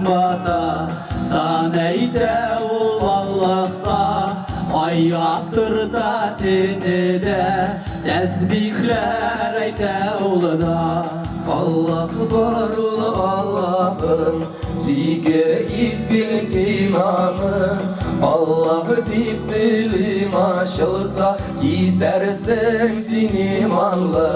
bata Taneyde ol Allah'ta Hayattır da tenede Tesbihler eyte olda Allah var ol Allah'ım Zige itsin simanı Allah deyip dilim aşılsa Gidersen sin imanlı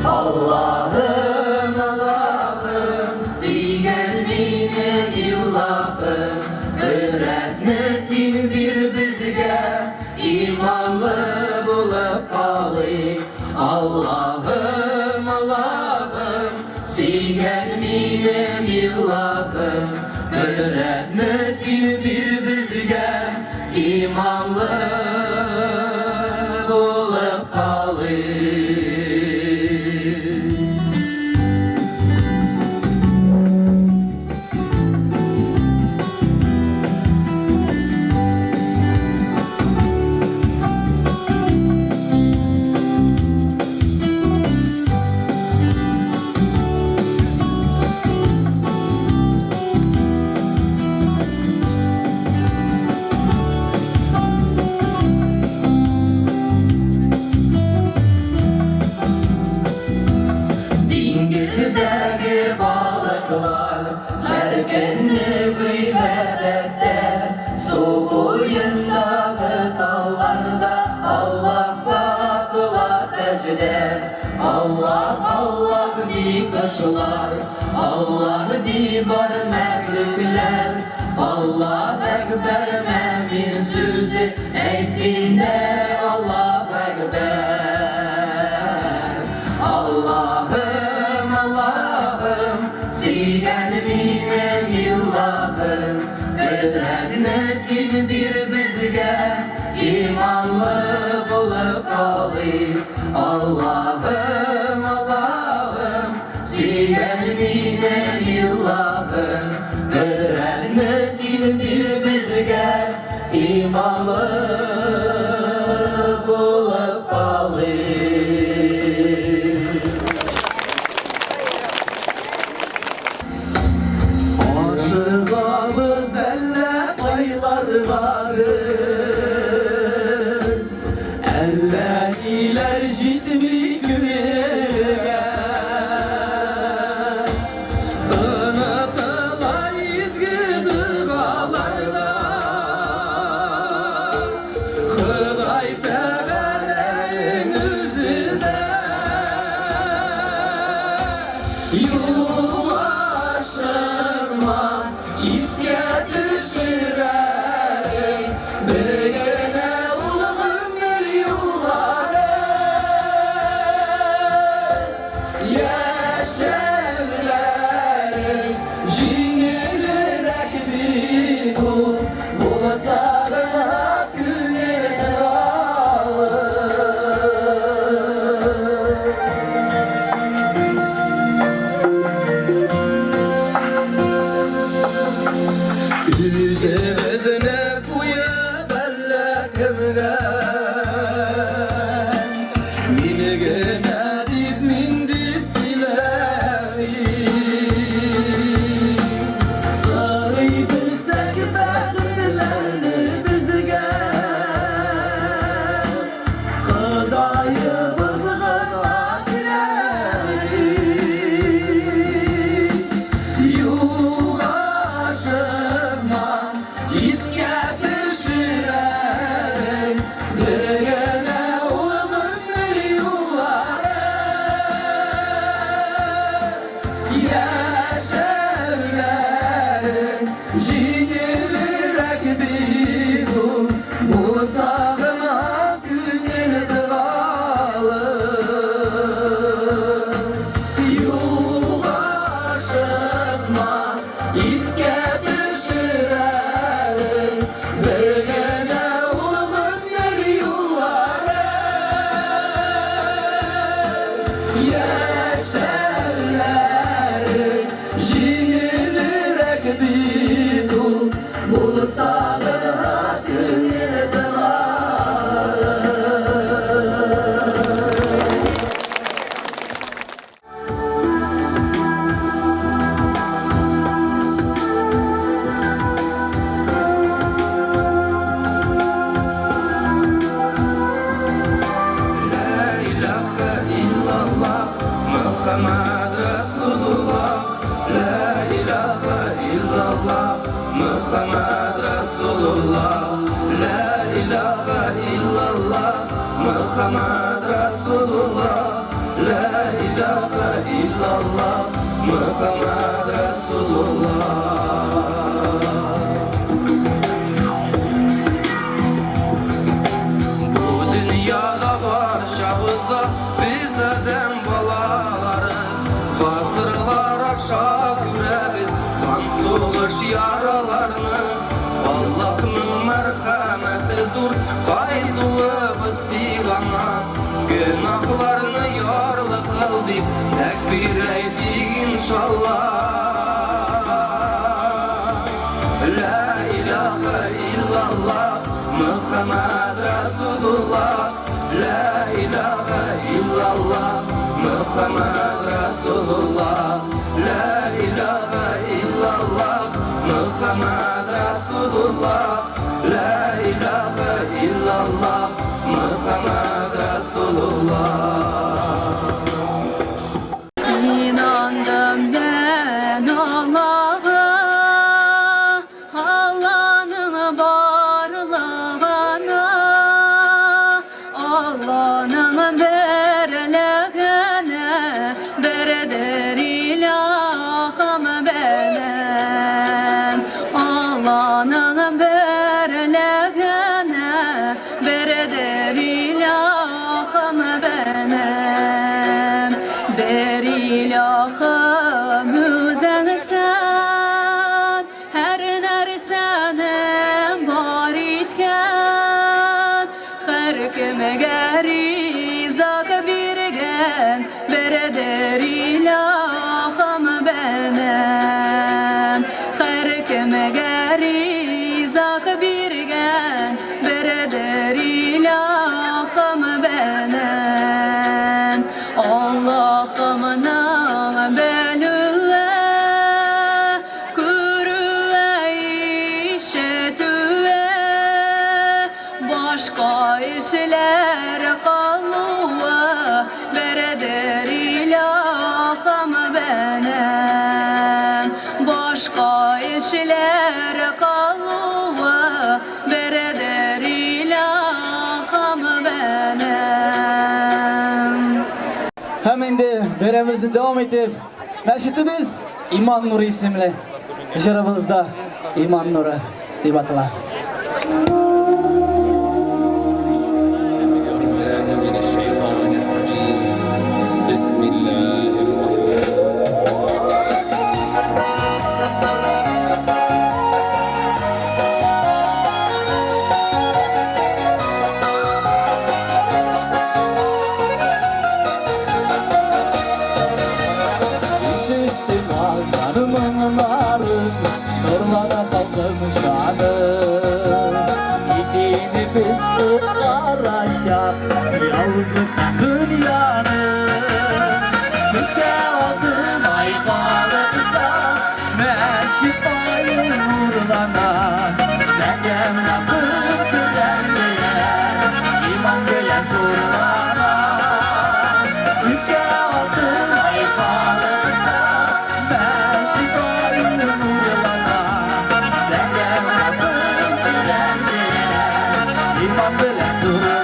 Allah'ım Allah'ım Sigen benim illahım Öğretmesin bir bizge İmanlı bulup kalayım Allah'ım Allah'ım Sigen benim illahım Öğretmesin bir bizge İmanlı bulup kalayım Dengizdeki balıklar her günü gıybet eder Su boyundağı dallarda Allah bakıla secde Allah Allah di kuşlar Allah di bar mehlukler Allah ekber memin sözü etsin de Allah ekber Allah'ım Allah'ım Sigen benim illahım Öğretmesin bir bizge İmanlı bulup kalayım Allah'ım Allah'ım Sigen benim illahım Öğretmesin bir bizge İmanlı bulup kalayım Aşığımız elle aylarlarız Elle iler jitmi güge Ilıkıla izgi dığalarda Hıday teberlerin üzüde Yuvaşırma İsye düşürelim Bölgene ulalım bir yolları Yeşevlerin Jingilirek bir kul Bulasarına günlerine alır Üzerine puya bellekemge Minigene dip min dip silerim Sarıydırsek bedirlerini bizge Hıdayımız gına dilerim Yuvaşırma İske düşürelim Bölgene ulalım bir yolları Yeşevlerin Jingilirek bir kul Bu sağına günün dağılır Yuvaşırma İske düşürelim Bölgene ulalım bir yolları Yeşerlerin Jingilirek bir kul Bu sağına günün dağılır Muhammed Resulullah, la ilahe illallah, Muhammed Resulullah, la ilahe illallah, Muhammed Resulullah. Bu dünyada barşağızda biz Adem balaları, basırlar aşağı gürebiz kan soğuş yaralarını. Allah'ın merhameti zor kaydığı istiğamat, günahlarını yarlı kıldı tekbir eydik inşallah. La ilahe illallah, Muhammed Resulullah, la ilahe illallah, Muhammed Resulullah, la ilahe illallah, Muhammed Resulullah, la ilahe illallah, Muhammed Resulullah. İnandım ben Allah'a, Allah'ın varlığına, Allah'ın verliğine, bereder ilahım benim. Allah'ın verliğine, bereder ilahım benim. Ber ilahım üzersen, her nersenin var itken, her kime gerizak birgen, bereder ilahım benim. Her kime gerizak birgen, bereder ilahım benim. Allah'ımın belüve, kürüve, işetüve, başka işler kalıva, bereder ilahım benim. Başka işler kalıva, bereder ilahım benim. Hem de beremizni devam edip Neşitimiz İman Nuru isimli jırımızda İman Nuru deb atalar. Nurlara kalkmış kanım, gidini biz kurtaraşak, yalnızlıktan dünyanın. Bize adım aykalırsa, meşifayı nurlanan, benden yapıp gülenmeyen, iman gelen zorlanan. Bize adım aykalırsa, meşifayı nurlanan, benden yapıp gülenmeyen, iman gelen zorlanan.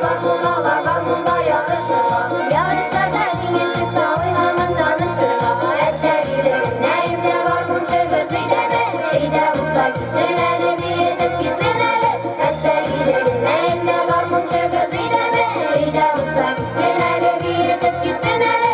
Var buralar var bunda yarışırlar. Yarışlarda dingil çıksa oynamın danışırlar. Ette gidelim neyimle var bunca gözüyle mi? İde usta gitsin hele bir edip gitsin hele. Ette gidelim neyimle var bunca gözüyle mi? İde usta gitsin hele bir edip gitsin hele.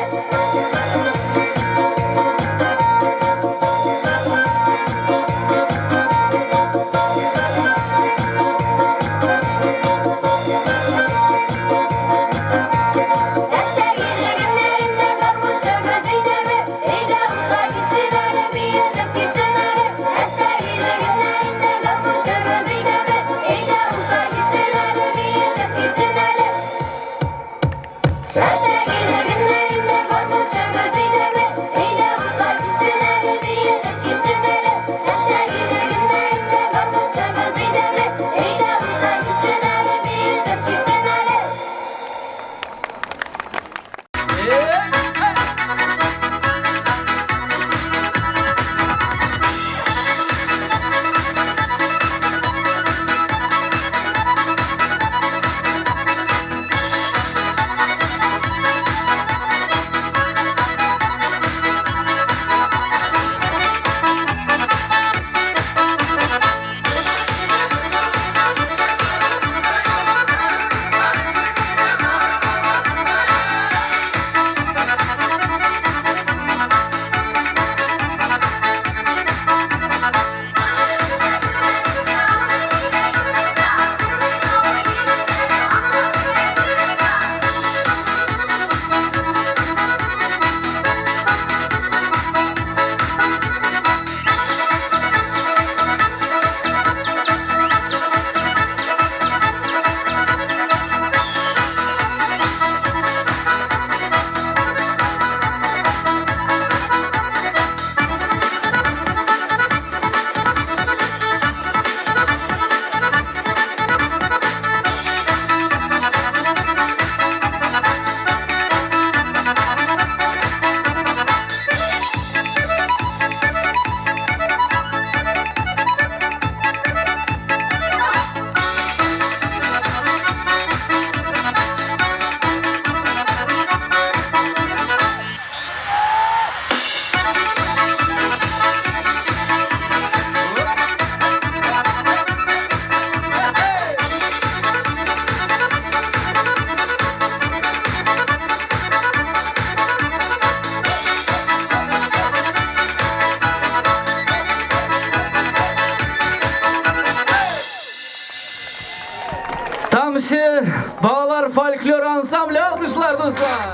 folklor ansambli alkışlar dostlar.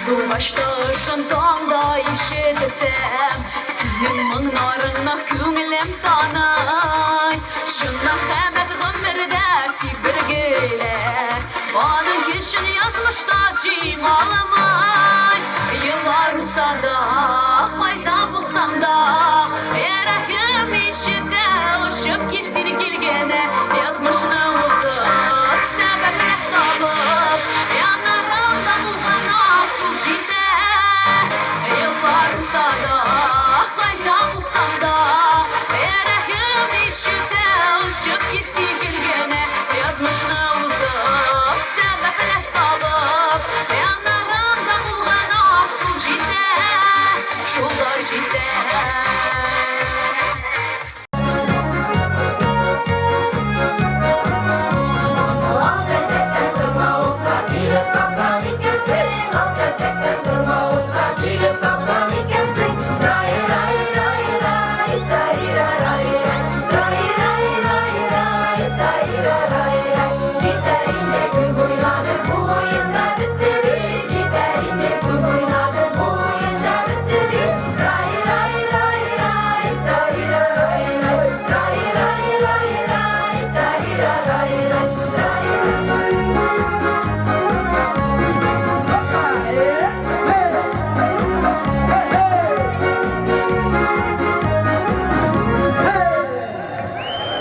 Bu başta şantanda işitesem senin mınarına köngülüm tanay şuna hemet ömürde bir geyler Adın kişini yazmışta şeyim ağlamay Yıllar usada fayda bulsam da Erahim işite ışıp kesin gelgene yazmışını uzak sebeple kalıp yanlarımda bulgana Jite yıllar usada fayda bulsam da Erahim işite ışıp kesin gelgene yazmışını uzak sebeple kalıp yanlarımda bulgana şulda jite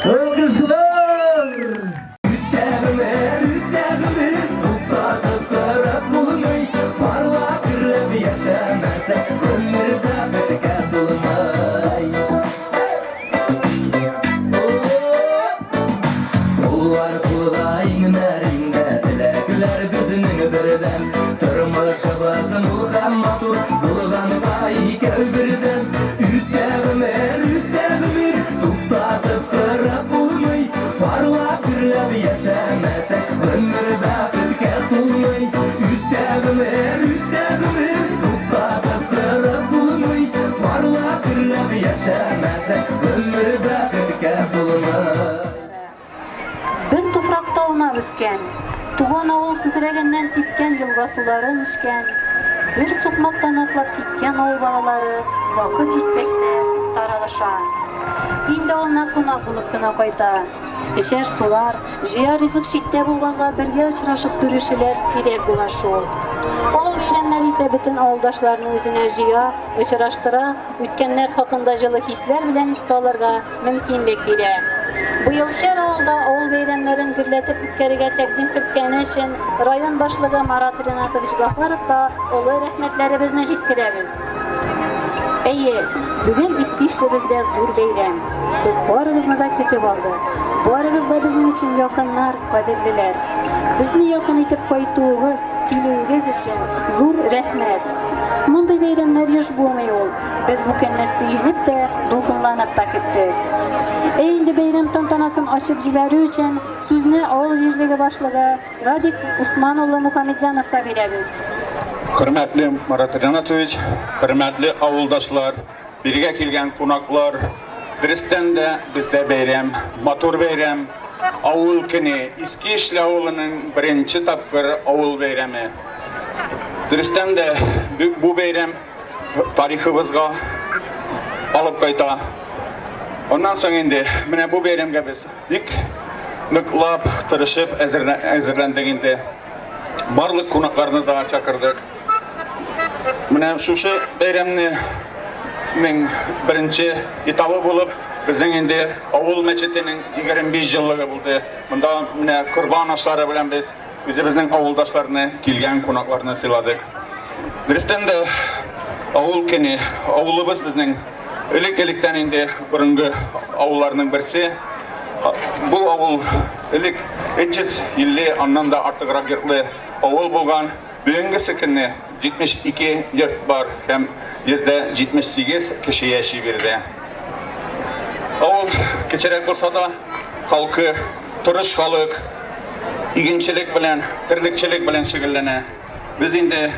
Alkışlar. Bir tufrakta ona üsken, tuğan avul kükrегеннән tipken yılga suların işken, bir sokmaktan atlap gitken avul balaları vakit җиткәчтә таралыша. Инде ona кунак булып кына кайта. Эшәр сулар, җыя ризык читтә булганга бергә очрашып күрешүләр сирәк була шул. Ал бәйрәмнәр исә бөтен авылдашларны үзенә җыя, очраштыра, үткәннәр хакында җылы хисләр белән искә алырга мөмкинлек бирә. Быел һәр авылда авыл бәйрәмнәрен гөрләтеп үткәрергә тәкъдим иткәне өчен район башлыгы Марат Ринатович Гафаровка олы рәхмәтләребезне җиткерәбез. Әйе, бүген Искишлебездә зур бәйрәм. Без барыгызны да көтеп алдык. Барыгыз да безнең өчен якыннар, кадерлеләр. Безне якын итеп кайтуыгыз, килүегез өчен зур рәхмәт. Мондый бәйрәмнәр еш булмый ул. Без бу көнне сөенеп тә, дулкынланып та көттек. Инде бәйрәм тантанасын ачып җибәрү өчен сүзне авыл җирлеге башлыгы Радик Усман улы Мухаммедҗановка бирәбез. Hürmetli Marat Rinatович, hürmetli avuldaşlar, birge kelgen konaklар, Dristan da bizde beyram, matur beyram, avul kini, İskişli avulunun birinci tapkır avul beyrami. Dristan da bu beyram tariximizga alıp kayta. Ondan sonra indi, mine bu beyramga biz ilk nıklap, tırışıp ezirlendik indi. Barlık konaklarını da çakırdık. Mine şuşu beyramning birinchi etabi bo'lib, bizning endi avul mechitining 25 yilligi bo'ldi. Bunda mine Qurban oshlari bilan biz bizning avuldoshlarni, kelgan qo'noqlarni siladik. Dristonda avul kuni, avulimiz bizning ilik-ilikdan endi birinchi avullarning birisi. Bu avul ilik 300 yilli, ondan da ortiqroq yurtli avul bo'lgan. Bugünkü günde 72 yurt var, hem %78 kişi yaşayıverdi. Avul keçerek olsa da halkı, turış halk, iginçilik bilen, tirlikçilik bilen şekillene. Biz indi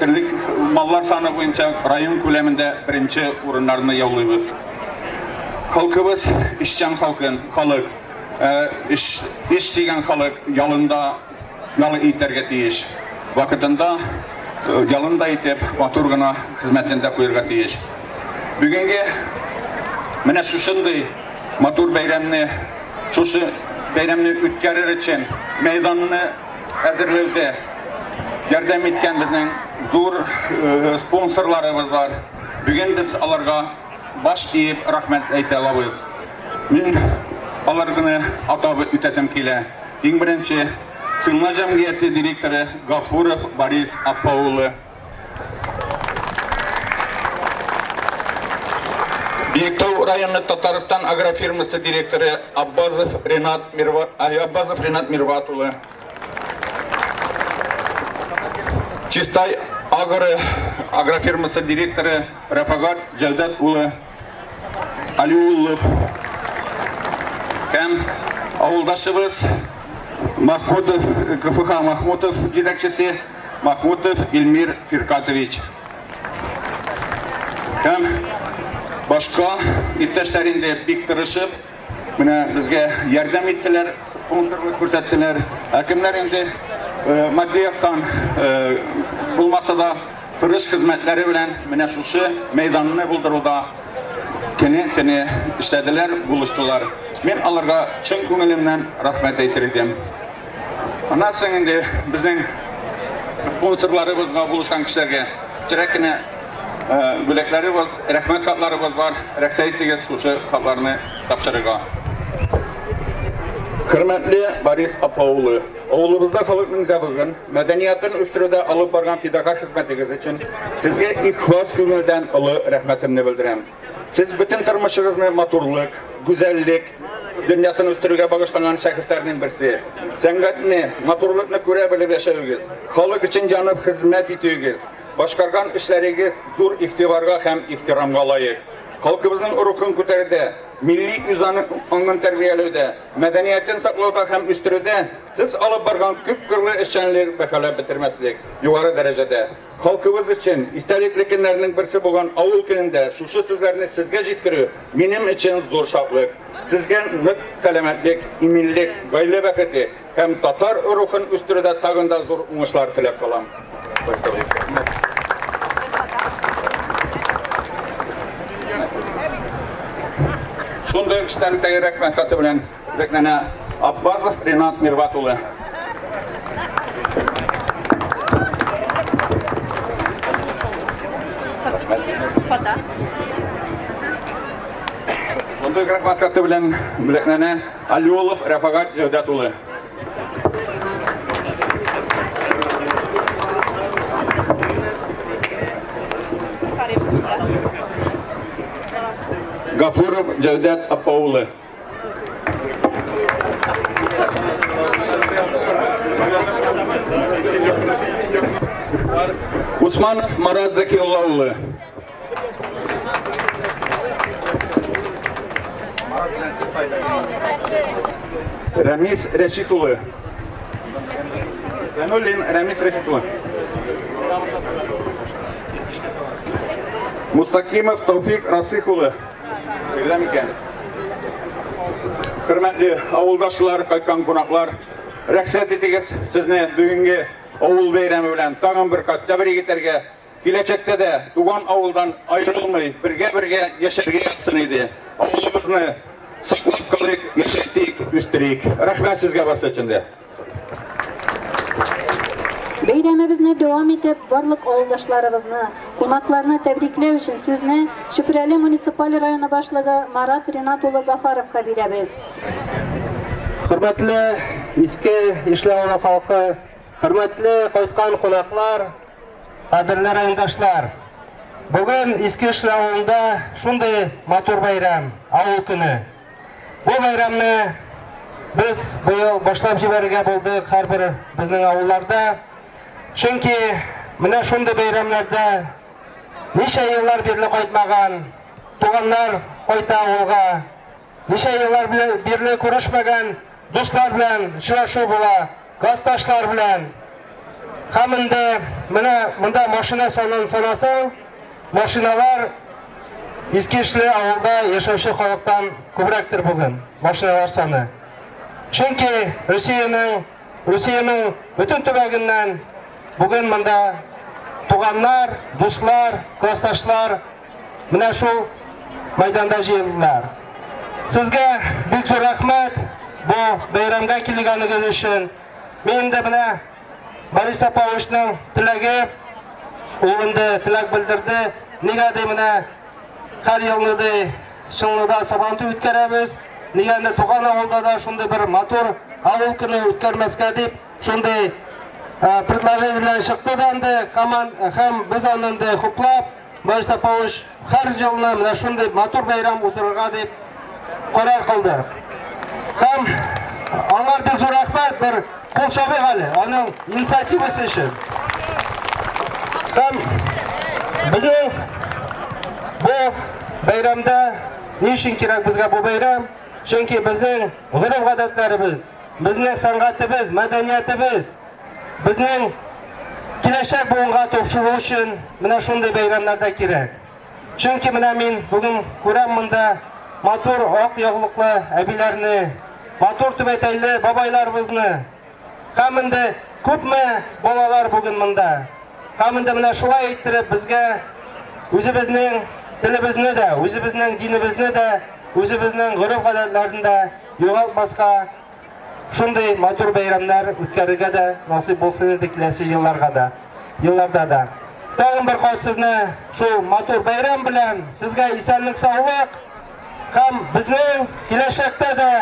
tirlik mallar sanı boyunca rayon köleminde birinci urunlarını yolluyoruz. Halkımız işçen halkın, halk, iş degan halk yalında ялы итәргә тиеш. Вакытында ялында итеп, матур гына хезмәтендә куярга тиеш. Бүгенге менә шушындый матур бәйрәмне, шушы бәйрәмне үткәрер өчен мәйданны әзерләүдә ярдәм иткән безнең зур спонсорларыбыз бар. Бүген без аларга баш иеп рәхмәт әйтә алабыз. Мин аларны атап үтәсем килә. Иң беренче Сыйма җәмгыяте директоры Гафуров Борис Аппаулы. Биектау районы Татарстан агрофирмасы директоры Аббазов Ренат Мирватулы. Чистай агрофирмасы директоры Рафагат Җәүдәт улы Алиуллов. Һәм авылдашыбыз Махмутов, КФХ Махмутов җитәкчесе Махмутов Илмир Фиркатович. Һәм башка иптәшләр инде бик тырышып, менә безгә ярдәм иттеләр, спонсорлык күрсәттеләр. Кемнәр инде матди яктан булмаса да тырыш хезмәтләре белән менә шушы мәйданны булдыруда көне-төне эшләделәр, булыштылар. Мен аларга чын күңелемнән рәхмәт әйтер идем. Аннан соң инде безнең спонсорларыбызга булышкан кешеләргә кечерәк кенә бүләкләребез, рәхмәт хатларыбыз бар. Рәхсәт итегез шушы хатларны тапшырырга. Хөрмәтле Борис Апаулы, авылыбызда халыкның зәвыгын, мәдәниятын үстерүдә алып барган фидакарь хезмәтегез өчен сезгә ихлас күңелдән олы рәхмәтемне белдерәм. Сез бөтен тормышыгызны матурлык, гүзәллек дөньясын үстерүгә багышланган шәхесләрнең берсе. Сәнгатьне, матурлыкны күрә белеп яшәүгез, халык өчен янып хезмәт итүгез, башкарган эшләрегез зур игътибарга һәм ихтирамга лаек. Халкыбызның рухын күтәрүдә, милли аңын тәрбияләүдә, мәдәниятен саклауда һәм үстерүдә сез алып барган күп кырлы эшчәнлек бәһаләп бетермәслек югары дәрәҗәдә. Халкыбыз өчен истәлекле көннәрнең берсе булган авыл көнендә шушы сүзләрне сезгә җиткерү минем өчен зур шатлык. Сезгә нык сәламәтлек, иминлек, гаилә бәхете һәм татар рухын үстерүдә тагын да зур уңышлар теләп калам. Шундай эштәлектәге рәхмәт хаты белән Рәкнәнә Аббазов Ренат Мирватулы. Шундай рәхмәт хаты белән Рәкнәнә Алиуллов Рафагат Җәүдәт улы. Гафуров Җәүдәт Апаулы. Усманов Марат Закилла улы. Рамис Рәшит улы. Рамис Рәшит улы. Мустакимов Тауфик Расих улы. Хөрмәтле авылдашлар, кайткан кунаклар, рәхсәт итегез сезне бүгенге авыл бәйрәме белән тагын бер кат тәбрик итәргә. Киләчәктә дә туган авылдан аерылмый, бергә яшәргә ятсын иде. Авылыбызны саклап калыйк, яшәтик, үстерик. Рәхмәт сезгә барсы өчен дә. Бәйрәмебезне дәвам итеп, барлык авылдашларыбызны, кунакларны тәбрикләү өчен сүзне Чүпрәле муниципаль районы башлыгы Марат Ренат улы Гафаровка бирәбез. Хөрмәтле иске эшләү халкы, хөрмәтле кайткан кунаклар, кадерле райондашлар. Бүген иске эшләүендә шундый матур бәйрәм, авыл көне. Бу бәйрәмне без быел башлап җибәрергә булдык һәрбер безнең авылларда. Чөнки менә шундый бәйрәмнәрдә ничә еллар бирле кайтмаган туганнар кайта авылга, ничә еллар бирле күрешмәгән дуслар белән очрашу була, классташлар белән. Һәм инде менә монда машина санын санасаң, машиналар Искешле авылда яшәүче халыктан күбрәктер бүген машиналар саны. Чөнки Россиянең Русияның бүтін төбәгеннән бүген монда туганнар, дуслар, классташлар менә шул майданда җыелдылар. Сезгә бик зур рәхмәт бу бәйрәмгә килгәнегез өчен. Мин дә менә Борис Саповичның теләге, ул инде теләк белдерде. Нигә дә менә һәр елны да чынлыкта сабантуй үткәрәбез. Нигә дә туган авылда да шундый бер матур авыл көне үткәрмәскә дип шундый предложение белән чыкты да инде һәм без аны да хуплап Борис Сапович һәр елны менә шундый матур бәйрәм уздырырга дип карар кылды. Һәм аңар бик зур рәхмәт, бер кул чабыйк әле аның инициативасы өчен. Һәм безнең бу бәйрәмдә ни өчен кирәк безгә бу бәйрәм? Чөнки безнең гореф-гадәтләребез, безнең сәнгатебез, мәдәниятебез, безнең киләчәк буынга тапшыру өчен менә шундый бәйрәмнәрдә кирәк. Чөнки менә мин бүген күрәм монда матур ак яулыклы әбиләрне, матур түбәтәйле бабайларыбызны. Һәм инде күпме балалар бүген монда. Һәм инде менә шулай иттереп безгә үзебезнең телебезне дә, үзебезнең динебезне дә, үзебезнең гореф-гадәтләрне дә югалтмаска шундый матур бәйрәмнәр үткәрергә дә насыйп булсын инде киләсе елларда да. Тагын бер кат сезне шул матур бәйрәм белән сезгә исәнлек, саулык һәм безнең киләчәктә дә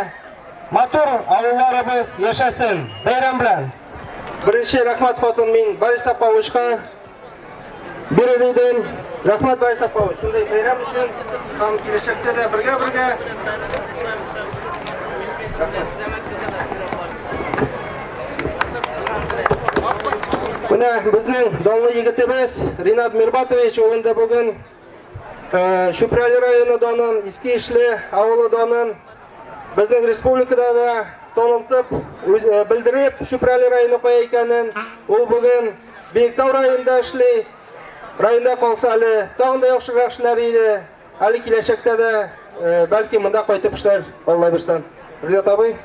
матур авылларыбыз яшәсен. Бәйрәм белән. Беренче рәхмәт хатын мин Борис Саповичка бирер идем. Рәхмәт Борис Сапович, шундый бәйрәм өчен һәм киләчәктә дә бергә Менә безнең данлы егетебез Ринат Мирбатович, ул инде бүген Шүпрәле районы данын, Иске Ишле авылы данын безнең республикада да танытып, белдереп, Шүпрәле районы кая икәнен. Ул бүген Биектау районында эшли. Районда калса әле тагын да яхшырак эшләр иде. Әле киләчәктә дә бәлки монда кайтып эшләр, Алла бирсен. Ринат абый.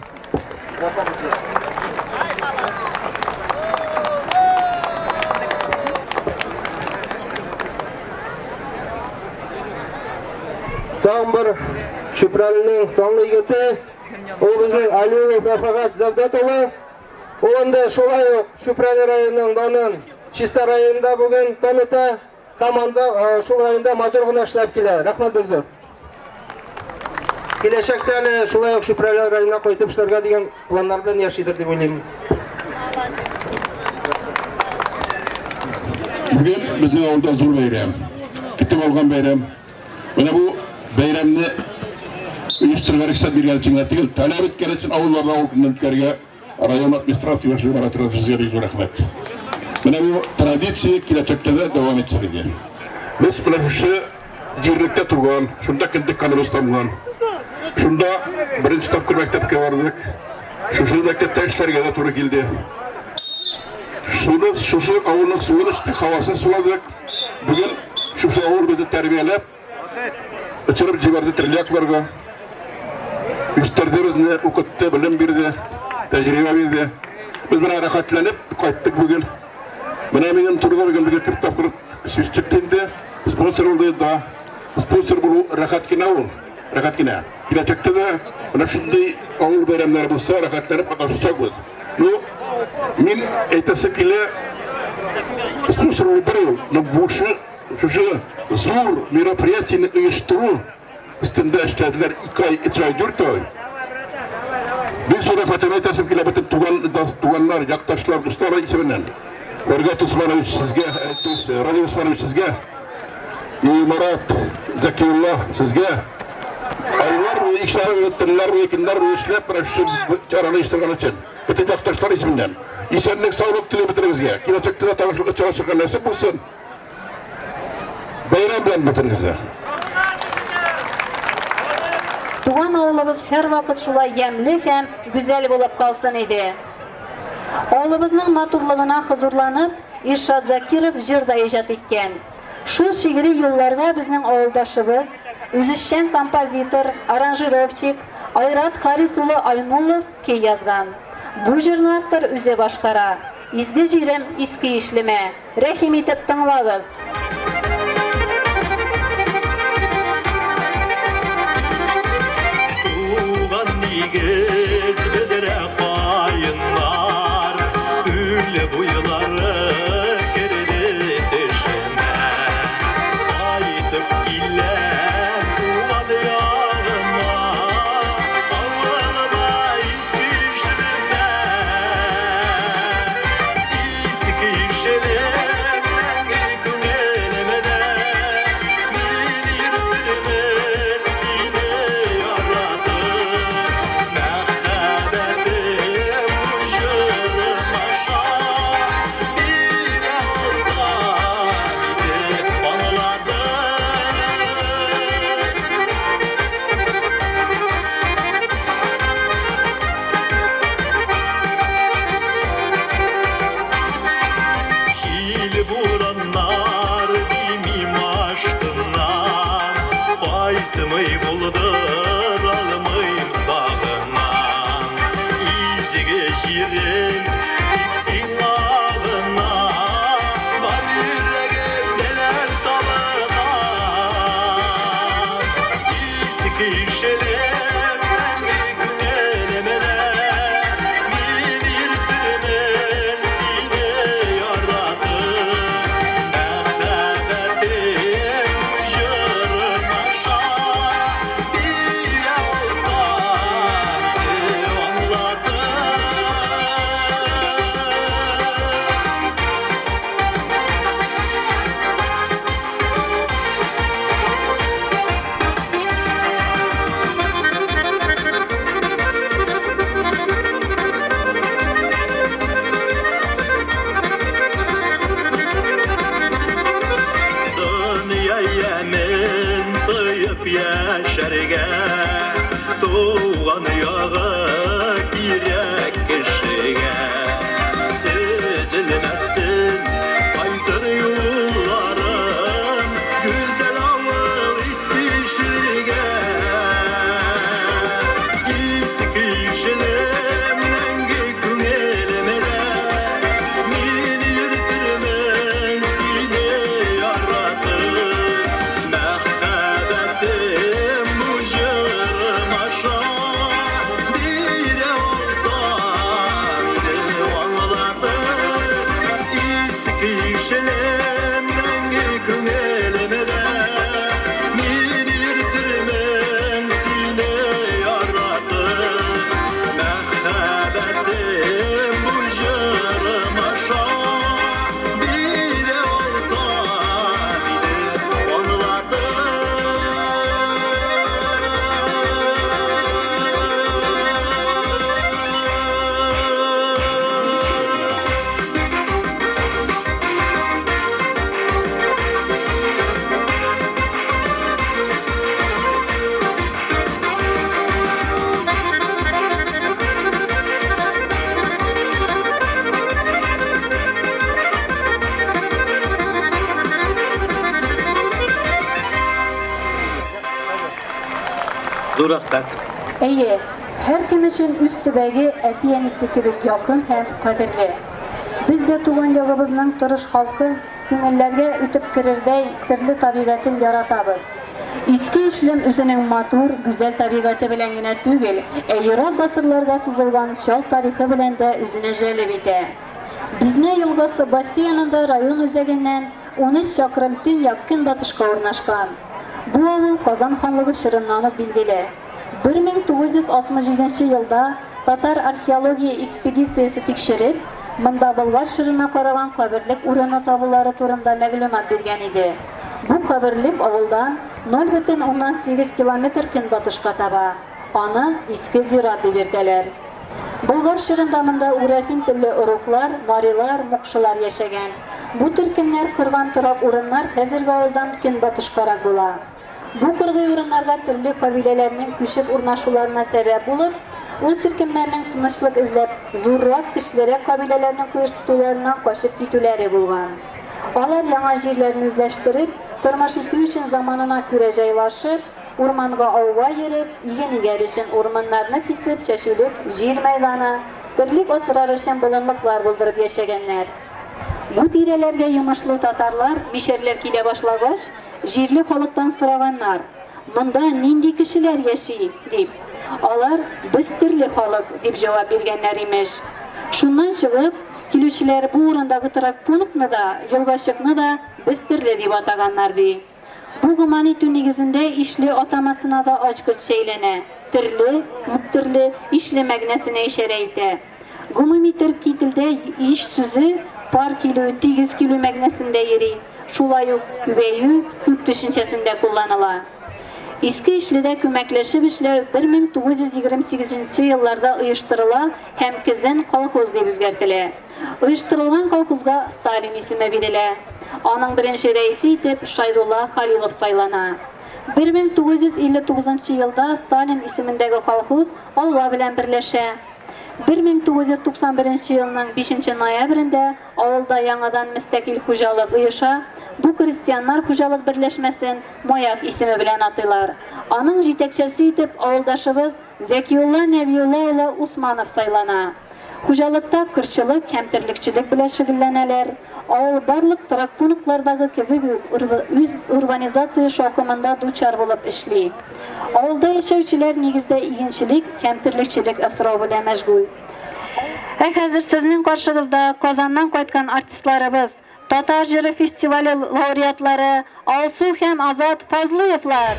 Тагын бер Шүпрәленең данлы егете, ул безнең Алиев Рафагат Завдат улы. Ул инде шулай ук Шүпрәле районының данын Чиста районында бүген таныта. Команда шул районда матур гына эшләп килә. Рәхмәт бик зур. Киләчәктә әле шулай ук Шүпрәле районына кайтып эшләргә дигән планнар белән яшидер дип уйлыйм. Бүген безнең авылда зур бәйрәм. Көтеп алган бәйрәм. Менә бу бәйрәмне оештырырга рөхсәт биргән өчен түгел, таләп иткән өчен авылларда үткәргә район администрация ва шуңараттырыгызга зур рәхмәт. Менә бу традиция киләчәктә дә дәвам итсен. Без менә шушы җирлектә туган, шунда кендек каныбыз тамган. Шунда беренче тапкыр мәктәпкә бардык. Шушы мәктәптә эшләргә дә туры килде. Шушы авылның суын эчтек, һавасын суладык. Бүген шушы авыл безне тәрбияләп, өчереп җибәрде тирәкләргә. Үстерде безне, укытты, белем бирде, тәҗрибә бирде. Без менә рәхәтләнеп кайттык бүген. Менә минем турыда бүген күп тапкыр сүз чыкты инде. Спонсор булды да. Спонсор булу рәхәт кенә ул. Рәхәт кенә. Киләчәктә дә менә шундый авыл бәйрәмнәре булса, рәхәтләнеп катнашачакбыз. Мин әйтәсе килә, спонсор булу, но бушы шушы зур мероприятияны оештыру өстендә эшләделәр 2 ай, 3 ай, 4 ай. Бик зур рәхмәт әйтәсем килә бөтен туганнар, якташлар, дуслар исеменнән. Варгат Усманович сезгә, Ради Усманович сезгә, Марат Закиулла сезгә. Айлар буе, төннәр буе, көннәр буе эшләп, чараны оештырган өчен. Бөтен якташлар исеменнән. Исәнлек, саулык теләп бетерегезгә. Киләчәктә дә тагын чарашырга насыйп булсын. Бәйрәм белән бетерегез. Туган авылыбыз һәр вакыт шулай ямьле һәм гүзәл булып калсын иде. Авылыбызның матурлыгына хозурланып, Иршат Закиров җырда иҗат иткән. Шул шигъри юлларга безнең авылдашыбыз, үзешчән композитор, аранжировщик Айрат Харис улы Айнулов көй язган. Бу җырны автор үзе башкара. Изге җирем, иске ишлеме. Рәхим итеп тыңлагыз. Туган нигез бедре кайыннар, Күл буйлары керде төшемә. Кайтып киләм туган ягыма, Авылыма иске ишеремә. Иске ишерем мәңге күңелемдә, Мин йөртермен сине яратып. Мәхәббәтем уҗырым аша, Бирә алсам итеп аңладым. Ил бураннар димим аштыннан, Кайтмый булдыр алмыйм сагыннан. Изге җирең тик син агына, Бар йөрәгемдәләр табына. Иске ишелем мәңге күңелемдә, Мин йөртермен сине яратып. Мәхәббәтем уҗырым аша, Бирә алсам итеп аңладым. Dünya yemin tıyıp yaşarga, Tuğan yağı kirek kişiye. Üzülmesin kaydır yollarım, Güzel avıl iskişirge. İskişirim mengi күңелемдә, Min йөртермен сине яратып. Мәхәббәтем уҗырым аша, Бирә алсам итеп аңладым. Искишелем мәңге күңелемдә, Min йөртермен сине яратып. Мәхәббәтем уҗырым аша, Бирә алсам итеп аңладым. Зур рәхмәт. Әйе, һәр кем өчен үз төбәге әти-әнисе кебек якын һәм кадерле. Без дә туган ягыбызның тырыш халкын күңелләргә үтеп керердәй серле табигатен яратабыз. Иске ишлем үзенең матур, гүзәл табигаты белән генә түгел, ерак гасырларга сузылган чал тарихы белән дә үзенә җәлеп итә. Бизне елгасы бассейнында район үзәгеннән 13 чакрым төньяк-көнбатышка урнашкан. Бу авыл Казан ханлыгы чорыннан ук билгеле. 1967 елда татар археология экспедициясе тикшереп, монда Болгар чорына караган каберлек урыны табулары турында мәгълүмат биргән иде. Бу каберлек авылдан 0,8 километр көнбатышка таба. Аны иске зират дип йөртәләр. Болгар чорында монда урәфин телле оруклар, марилар, мукшылар яшәгән. Бу төркемнәр кырган торак урыннар хәзерге авылдан көнбатышкарак була. Бу кыргый урыннарга төрле кабиләләрнең күчеп урнашуларына сәбәп булып, ул төркемнәрнең тынычлык эзләп, зуррак кешеләргә кабиләләрнең кыйшыртуларына качып китүләре булган. Алар яңа җирләрне үзләштереп, тормыш итү өчен заманына күрә җайлашып, урманга ауга йөреп, иген игәр өчен урманнарны кисеп чәчүлек җир мәйданы, Türlük osrar için bulunluklar buldurup yaşaganlar. Bu tirelerge yumushlu tatarlar, mişerler kile başlagach, jirli halktan sıraganlar. Munda nindi kişiler yaşay, deyip. Alar, biz tirli halk, deyip cevap bergenler imiş. Şundan çıkıp, kilüçiler bu urundagi trak punktni da, yolgaşıkni da biz tirli deyip ataganlar dey. Bu gumanitu negizinde işli atamasına da açkıç şeylene. Tirli, tirli, işli magnesine işareydi. Gumimitr kitilde iş sözü par kilo, 8 kilo magnesinde yeri. Şulayu, kübeyu, küp düşüncesinde kullanıla. Eski işlide kömekleşip işle 1928 yıllarda uyuştırıla hem kızın kolhoz deyip özgertile. Uyuştırılgan kolhozga Stalin ismi verile. Onun birinci reisi etip Şaydullah Halilov saylana. 1959 yılda Stalin ismindeki kolhoz Olga bilen birleşe. 1991 yılının 5 noyabrinde avulda yangadan müstakil hujalık uyuşa, bu Hristiyanlar hujalık birleşmesin Moyak ismi bilen atılar. Onun jitekçesi etip avuldaşımız Zekiyullah Nebiyullahoğlu Usmanov saylana. Hujalıkta kırçılık, kemtirlikçilik bile şıgilleneler. Avul barlık tırak punuklardaki kebik urbanizatsiya şokumunda duçar bulup işli. Avulda yaşayıcılar negizde iginçilik, kemtirlikçilik asrı bile meşgul. Hazır sizning karşınızda Kozandan qaytgan artistlarimiz, Tatar Jiri Festivali laureatlari Alsu hem Azat Fazlıyevlar.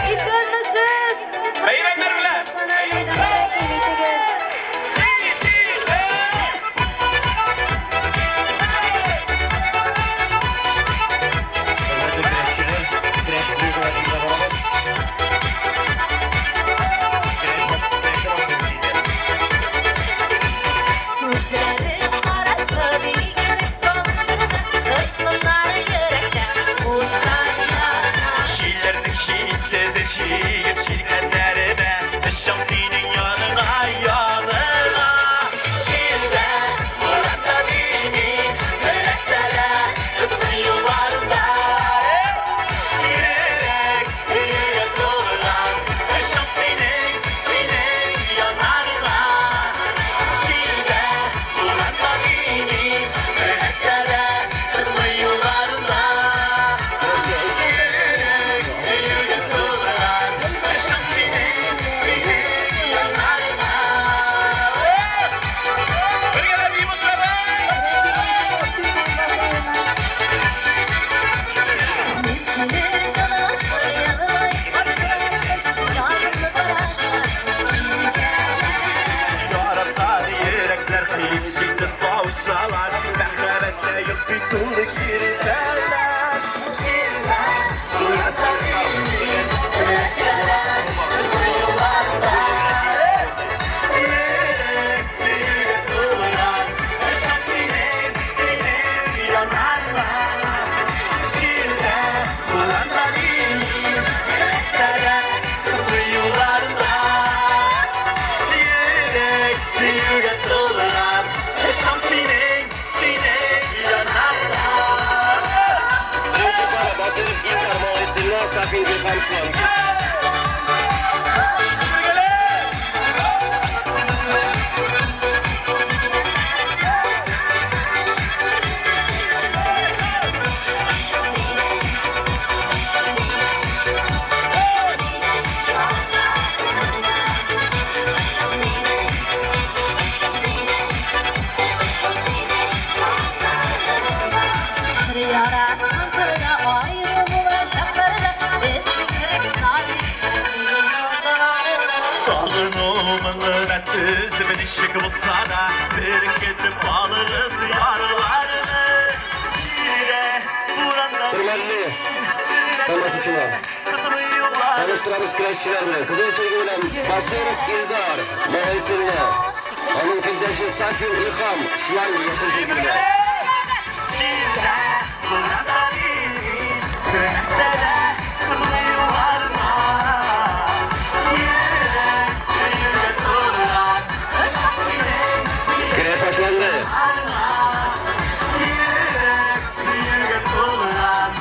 İsmisiz. Bayramlar bilan. Şiirlerdik şiir tezeci, yetişirkenlerime, Şamsi'nin yanına yanına. Şiirde Murat'ta beni, öleseler, ıtmı yuvarda. Yürek sihirle kurulan, Şamsi'nin yanarına. Şiirde Murat'ta beni, öleseler, ıtmı yuvarda. Sakın bir kamçılan. Işık olsa da bereketim alırız yarlarını. Şiire buranda Hürmetli tanışıcılar, tanıştırarız güreşçiler bilen, kızıl sevgi bilen Basir İldar, Mahittinle, onun kimdeşi Sakin İlham, Şuan Yeşil sevgiler. şiire buranda mesele kılıyorlarına. Yürek sihirle kurulan Güreş başlandı. yürek sihirle kurulan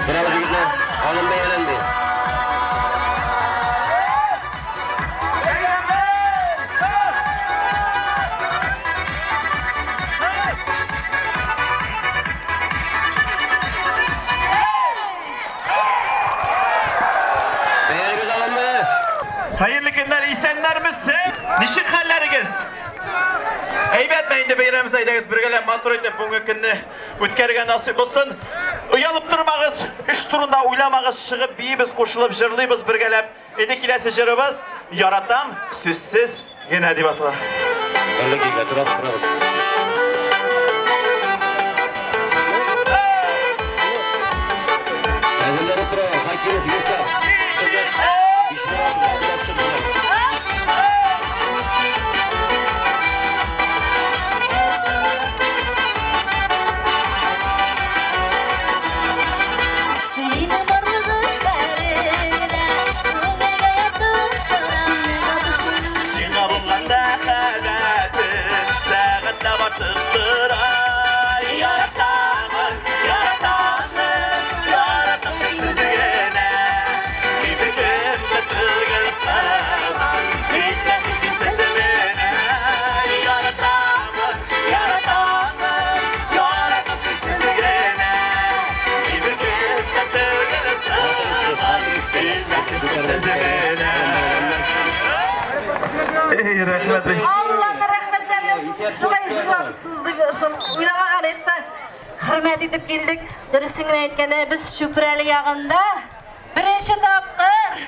Bravo çocuklar, alın beğenendi. ite beyremiz aydağız birgelem matur ite bugün günni ötkergen nasip olsun. Uyalıp durmağız, iş turunda uylamağız, çıkıp biyimiz, koşulup, jırlıyız birgelem. Ede kilesi jırımız, yaratam, süzsüz, yine dibatlar. Allah'ına rahmetler olsun. Şurayı sızdı bir şunu uylamagan etler. Hürmet edip geldik. Dürüstüngün aytkanda biz Şükreli yağında birinci tapqır.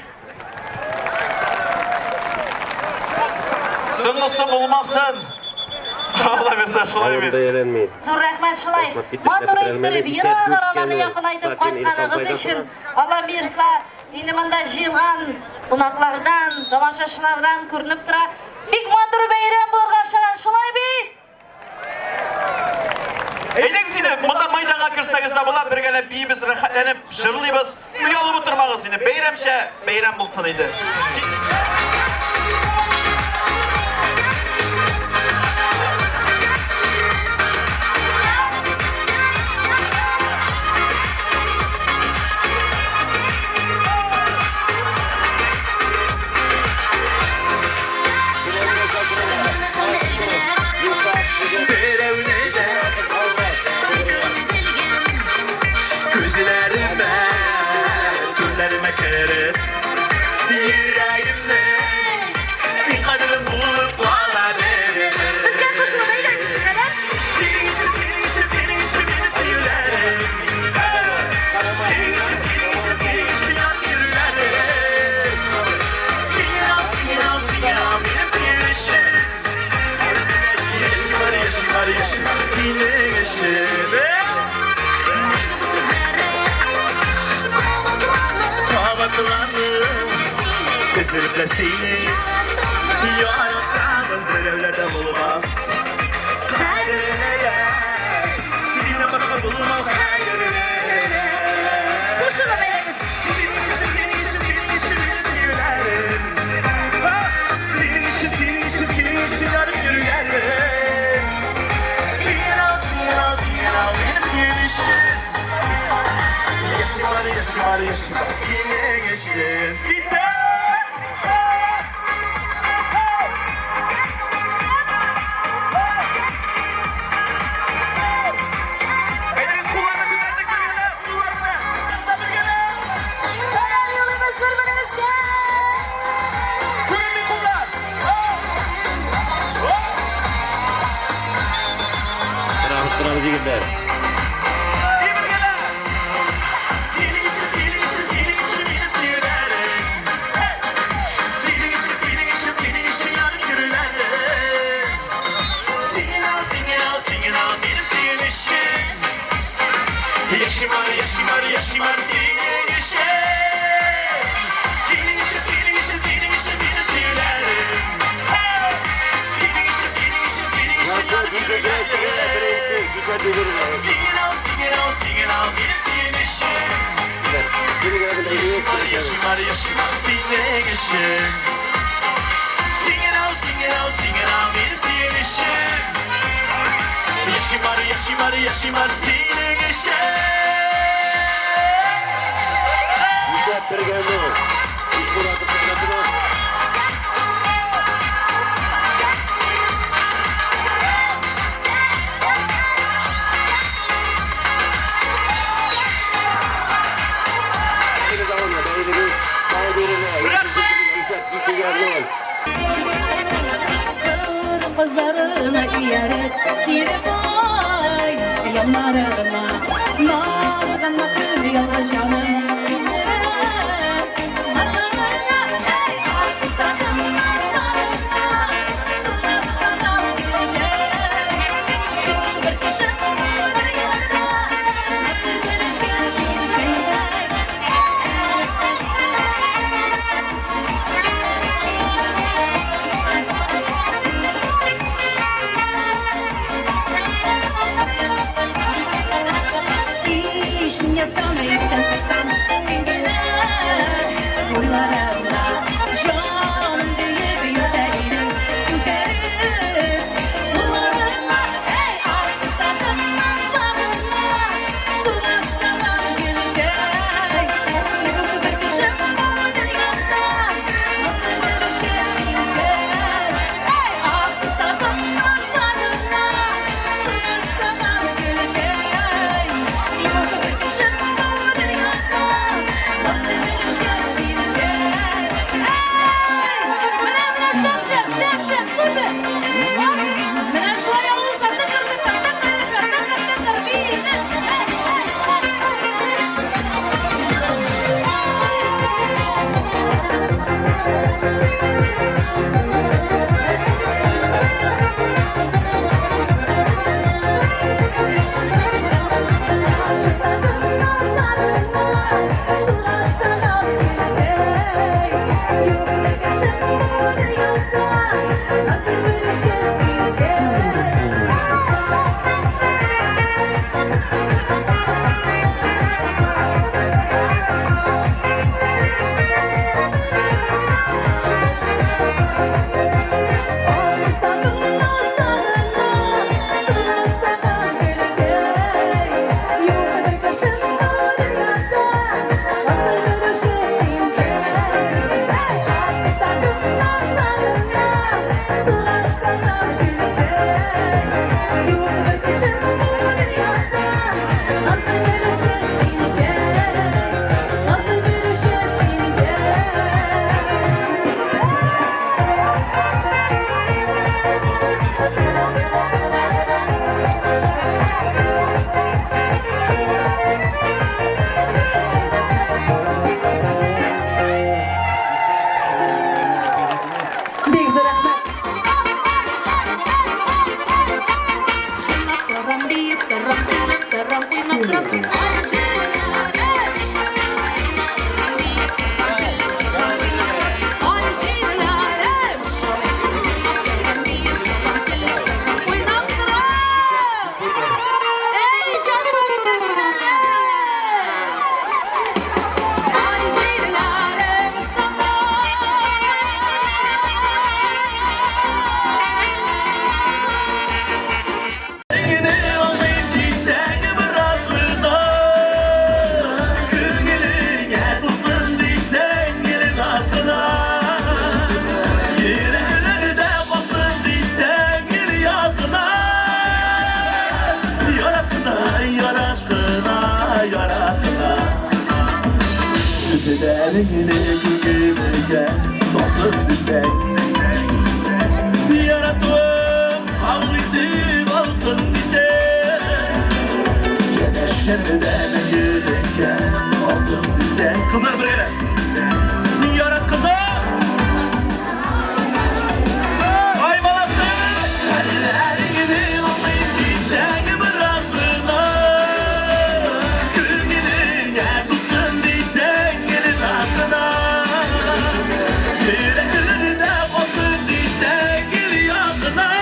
Sınısı bulmasın. Allah verse şulay bir. Zor rahmet şulay. Motor ettirip yıran aralarını yakın aytıp qaytqanınız için Allah bersa endi mında jilgan qonaqlardan, tomoshachilardan ko'rinib tura. Big motor bayram bo'lgan şulay bir. Eydek yine bunda maydana kirsangiz da bular birgelep biyimiz, rahatlanıp, jırlıyız. Uyalıp oturmağız yine. Beyramşa, beyram bulsun idi. Gözlerime, güllerime kere, yüreğimde bir kadın bulup bağlar eve. Senin için beni söylerim. Senin için yan yürülerim. Singin al beni sevişim. Yaşım var senin yaşım. Gözlerimle seni yaratmanın görevlerde bulmaz. Her yere seni başka bulmam her yere. Koşuna beylemiz. Senin işin beni söylerim. Senin işin yarım yürüyelim. Singin al beni sevişim. Yaşım var seni geçtim. Gitti. Yaşım var senin işin. Senin işin beni söylerim. Senin işin yan yürülerim. Singin al benim senin işin. Yaşım var senin işin. Singin al benim senin işin. Yaşım var senin işin. Bir geldi. İş bırakıp sakatını. Kızlarına giyerim. Elini yüreğime sonsuz sen yarattım ağlıydı kalsın bize Yeneşlerden yüreğime olsun bize Kızlar buraya yarat kızım Ayvalatın ellerini alayım sen biraz buna Gülgülüne tutsun diysen gelin aslına Yüreklerine olsun diysen gel yazına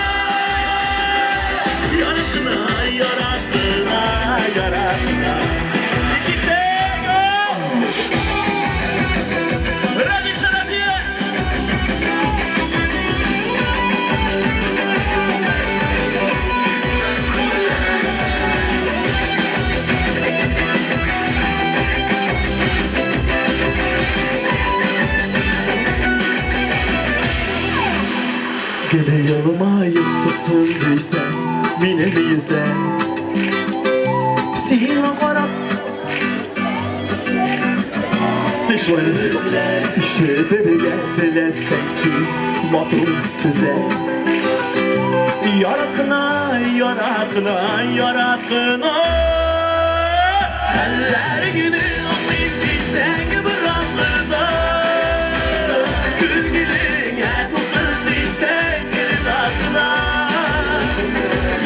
Yarattına, yarattına, yarattına Radik Şarafiye Gele yoluma yıktırsın diysen Minemi izle Sihirle karab Düşmanımızla İşe dele sensin Matrum sözle Yaratına, yaratına yaratına Ellerini alayım sen birazına Külgülüğe tutsun sen birazına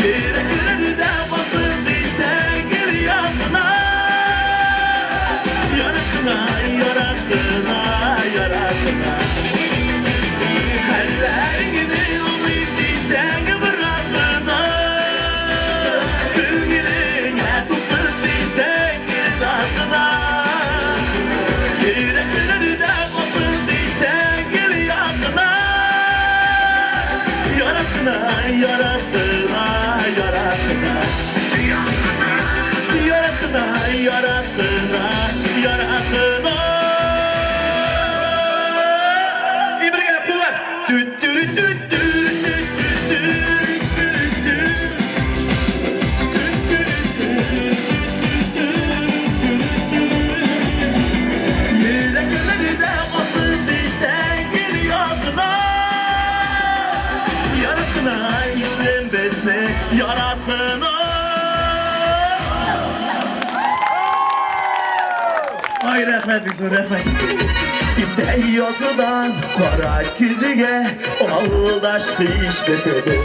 Yüreklerine basın sen gül yazına Yaratına yaratına yaratına Ellerini alayım sen birazına Külgülüğe tutsun sen girdasına Yüreklerine basın sen gül yazına Yaratına yaratına yaratına Yaratına yaratına yaratına İyi bir gel kullar Tüt tüt tüt tüt tüt tüt tüt Yüreklerine basın sen gül yazına Yaratına işlem bezme yaratına Ay rahmet bizim rahmet İpte yazıdan kara küzüge Ağdaş kış betedi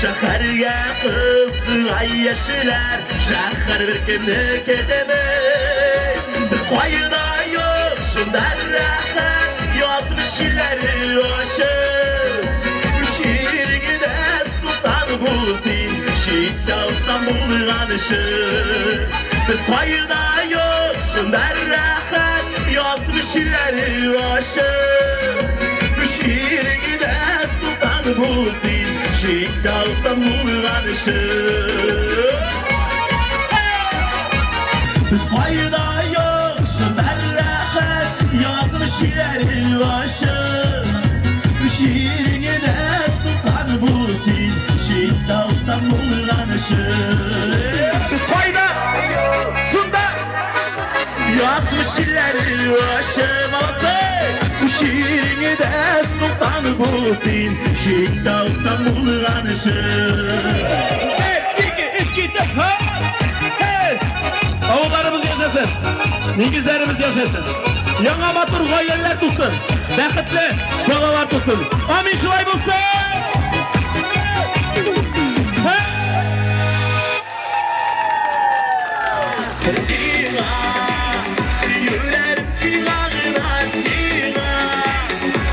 Şaharga kızı ay yeşiller Şahar bir günlük edemey Biz koyuna yok şundan rahat Yazmış illeri aşık Şiirgide sultan bulsin Şiit dağıttan bulganışık Biz koyuna yok şundan rahat Yazmış illeri aşık Şiirgide sultan bulsin Şiit dağıttan bulganışık Biz koyuna yok şundan rahat Yazmış illeri aşık Şiirgide sultan bulsin Şiit dağıttan bulganışık Biz koyuna şunda Yazmış illeri aşım altı Bu şiirini de sultan bulsun Şiit dağıttan bulganışım Bir, iki, üç, gittim Hey! Oğullarımız yaşasın Nigizlerimiz yaşasın Yana matur gayeller tutsun Bekitli balalar tutsun Amin şulay bulsun Yüreğim silahına silah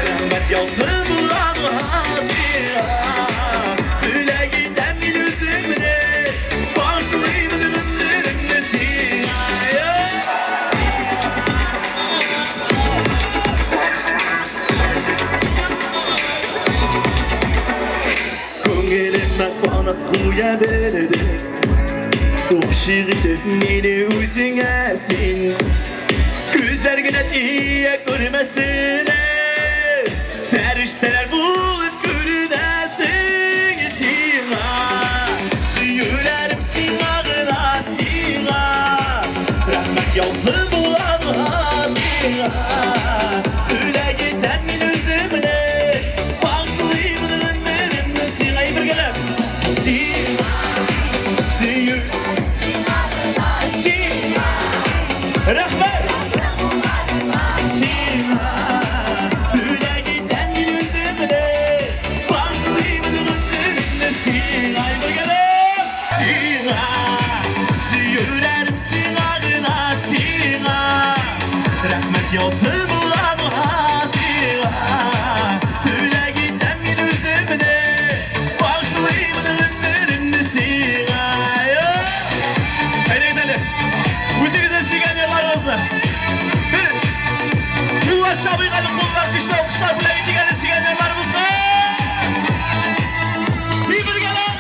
Rahmet yalsın bulanma silah Üle giden yüzümle Bağışlayayım dümünlerimle silah Kongelinden bana kuya verdi Okşirdi beni üzüne sin Güzel güne diye görmesine Ferişteler bulup görünesin Sina Süyülerim sinağına sina Rahmet yalsın bulanma sina Üle giden yüzümle Bağışlayayım dönlerimle sina'yı bir gelem Sina Süyü Rahmet Sina Üle giden yüzümle Başlayayım dönüşlerinde Sina bir gelem Sina Süyülerim sinağına Sina Rahmet yolsun bulanma Sina Üle giden yüzümle Başlayayım dönüşlerinde Sina Hadi gidelim Müziğinize sigen yerler Yuva şabıygalı kullar, kışla okuşlar, bile gitti gelin sigenler var mısın? Bir gelin!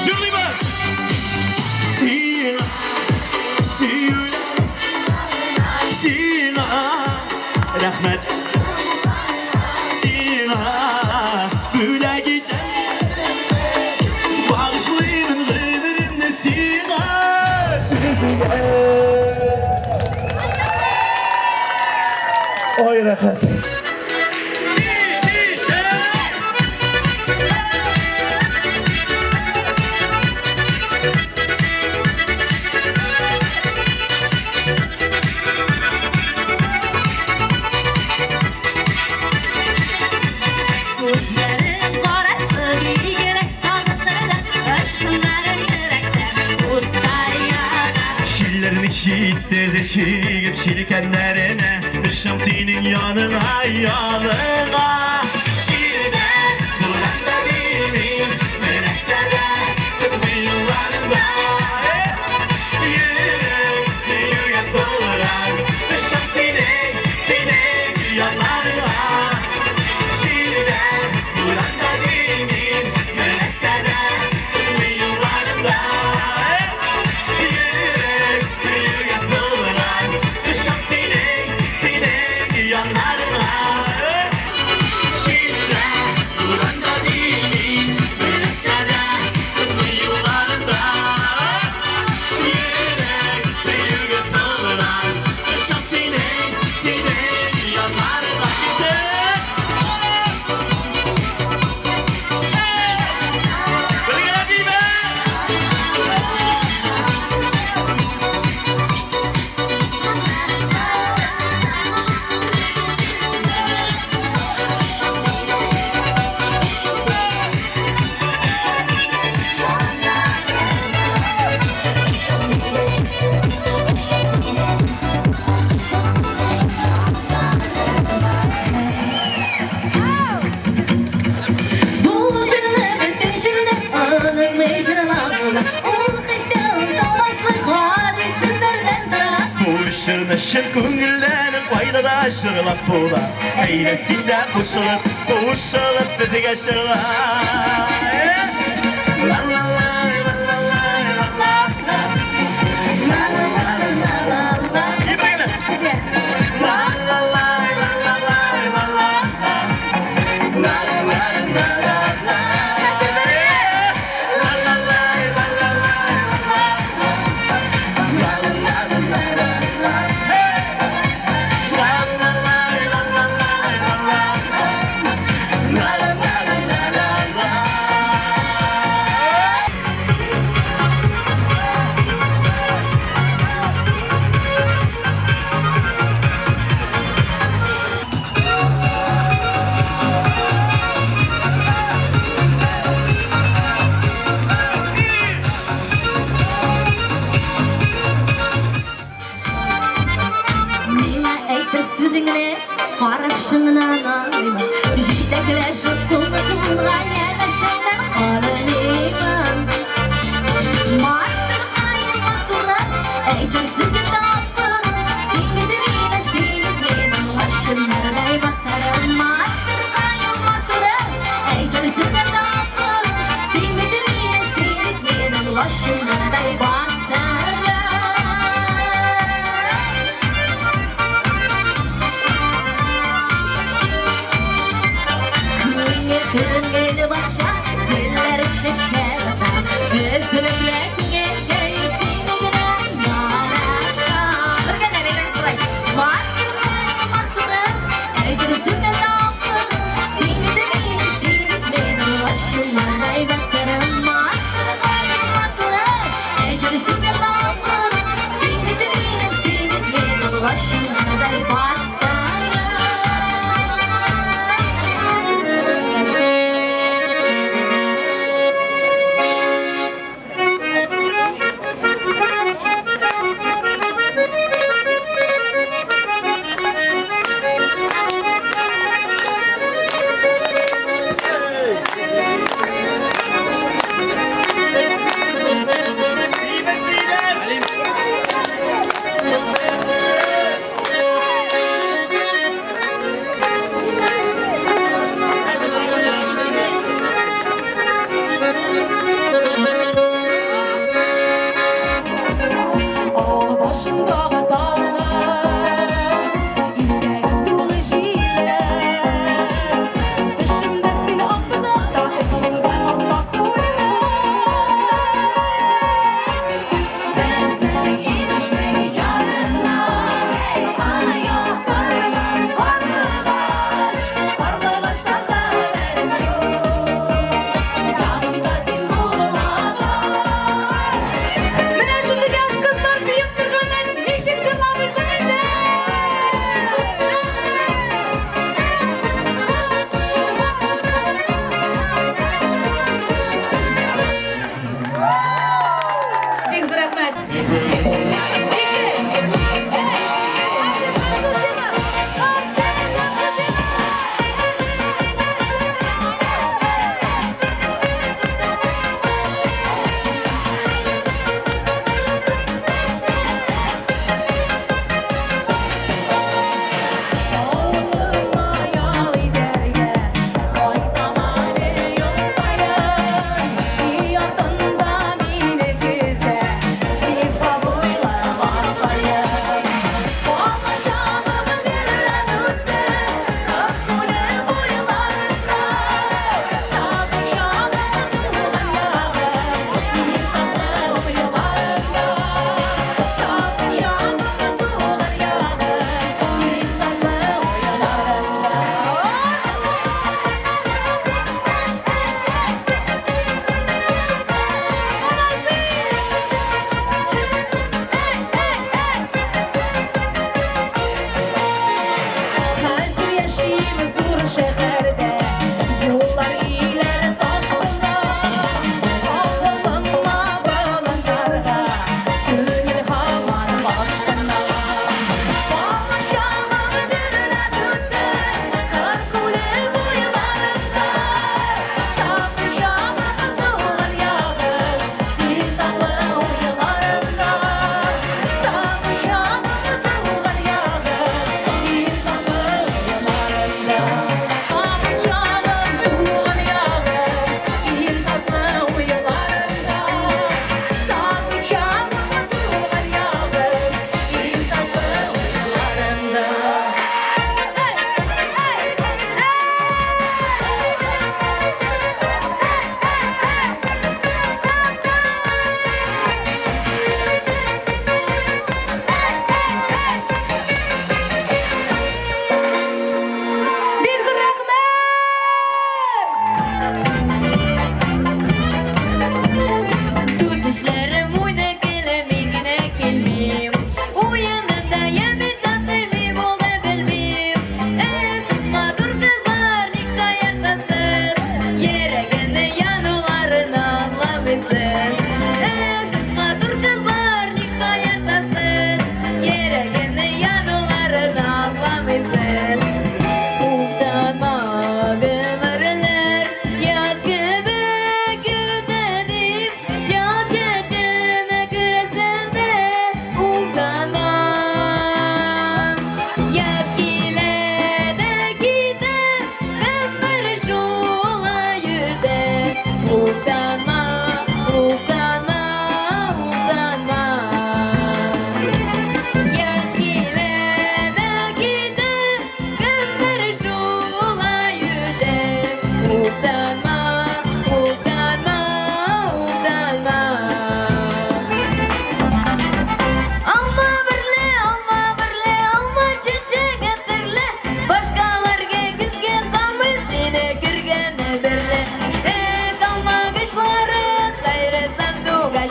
Şurayı bak! Sina, Sina, rahmet Sina, böyle giden Bağışlayın gıybirinde Sina Oy rahmet tez eşigip şilkenlerine Işım senin yanına yanına Şiirden buranda değilim Menekse de tıklı yıllarında Yürek seyirgen dolar Işım senin yanlarına Şiirden buranda değilim Menekse de tıklı yıllarında Yürek seyirgen dolar Işım senin yanlarına Şiirden buranda değilim Menekse de tıklı yıllarında Yürek seyirgen dolar Işım senin yanlarına Bu jırlı bütün jırlı anın mecrına bula Ol kıştığın tavaslı hali sizlerden tara Bu şırnışın көңілденіп пайдада жырлап бола Әйлесін де қушылып бізге жырла La la la la la la la la La la la la la la la İyi bırakın. La la la la la la la la La la la la la la La la la la la la la La la la la la la la La la la la la la la La la la la la la la Миңа әйтер сүзіңне қарашыңнан аңлыймын Җитәкләшеп култыгыңа янәшәңнән ҡарыймын Мастыр ҡайын матуры әйтер сүзең тапҡыр Син бит минең лашымнардай баҡтарым Мастыр ҡайын матуры әйтер сүзең тапҡыр Син бит минең лашымнардай баҡтарым Күңел баша, гүлләр шешәр Өзелеп еңгәй син генә ярата Бергәләп әйтәбез болай Мастыр ҡайын матуры әйтер сүзең тапҡыр Син бит минең лашымнардай баҡтарым Мастыр ҡайын матуры әйтер сүзең тапҡыр Син бит минең лашымнардай баҡтарым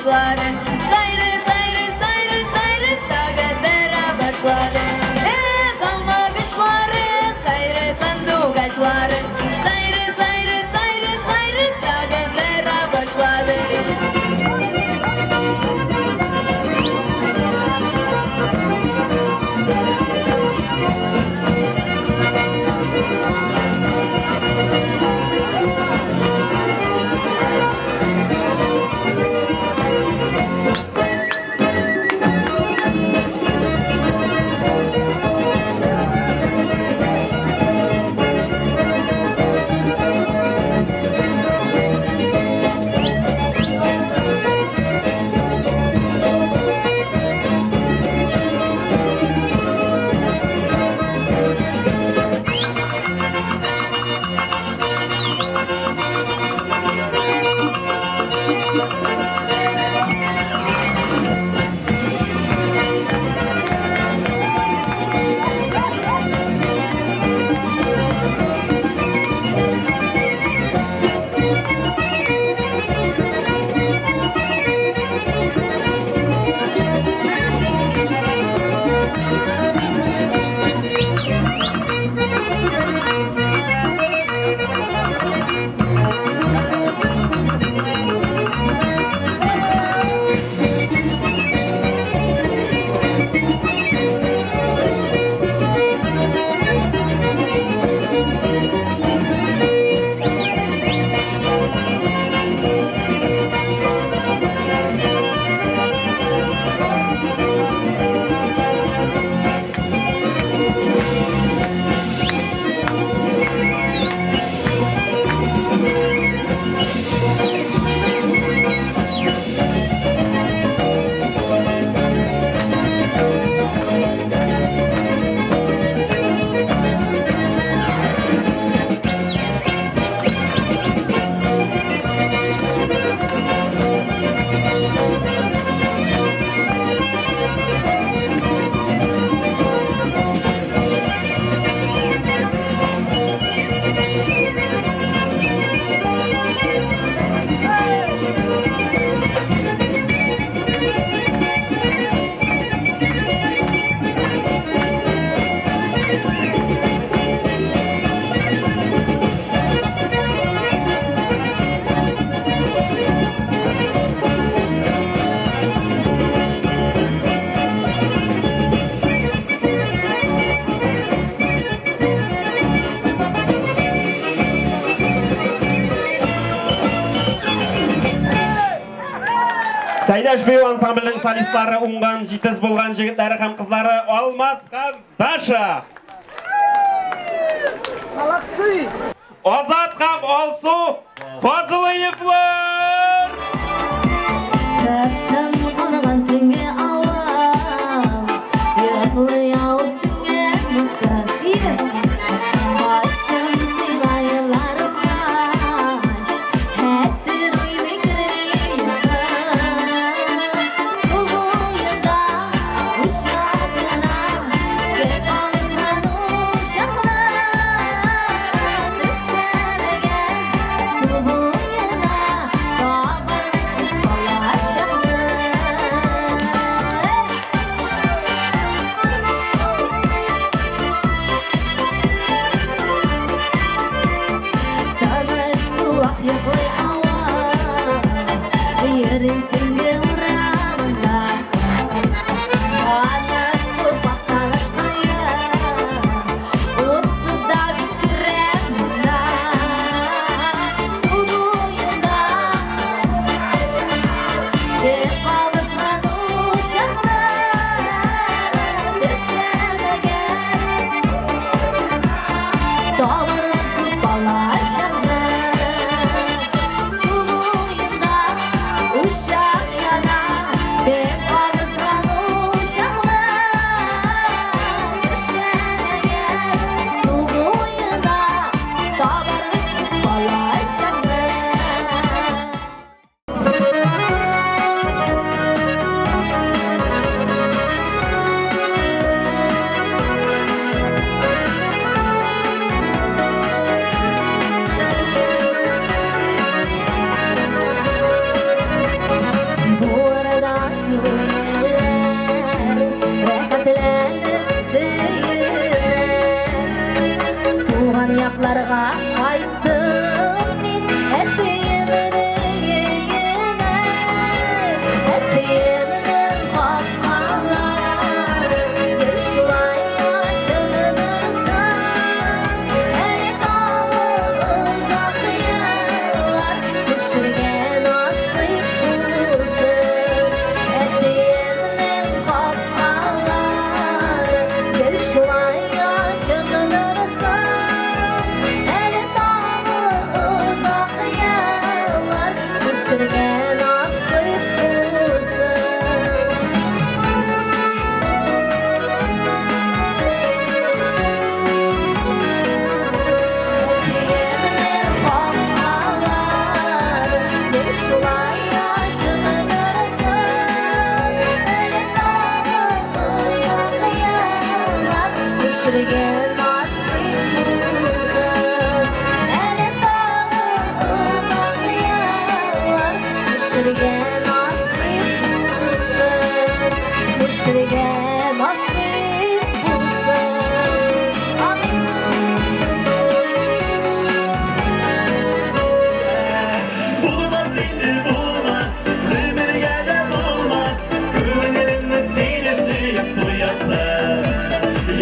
başları Sayrı sayrı sayrı sayrı sagatlara başları Kalma kışları sayrı sandugaçları Sayrı sayrı sayrı sayrı sagatlara başları Saydaş Беу ансамблінің солистлары уңған, жетіз болған жігіттері һәм қызлары Алмаз һәм Даша. Азат һәм Алсу Фазылыевлар. Таптан қонған түнге ауа Йоқлый ауыз түнге мұқтар Басым сыйлайылар ұсташ Әттір үймекірей Сол бойында ұшағына Кеп ауызған ұшақла Düşsәнеге Сол бойына Табыр балашықны Табыр сулақ йоқлый ауа Үйірін түнге ұранында Ана сопақтан ашқая Отсызда бітірем мұнда Сол бойында Деп қабызған ұшақла Düşсәнеге Табыр балашықны Сол бойында ұшақ Onlarga ayttım men ettiğimden kapkalar Yaşılay yaşanırsan Hele dağlı uzak yıllar Düşürgen asık bulsun Ettiğimden kapkalar Yaşılay yaşanırsan Hele dağlı uzak yıllar Düşürgen asık Düşürgen nasip bulsun Hele dağlı uzak yıllar Düşürgen nasip bulsun Düşürgen nasip bulsun Amin Bulmaz indi bulmaz, ömürge de bulmaz. Gönlümde seni sevip duyasın.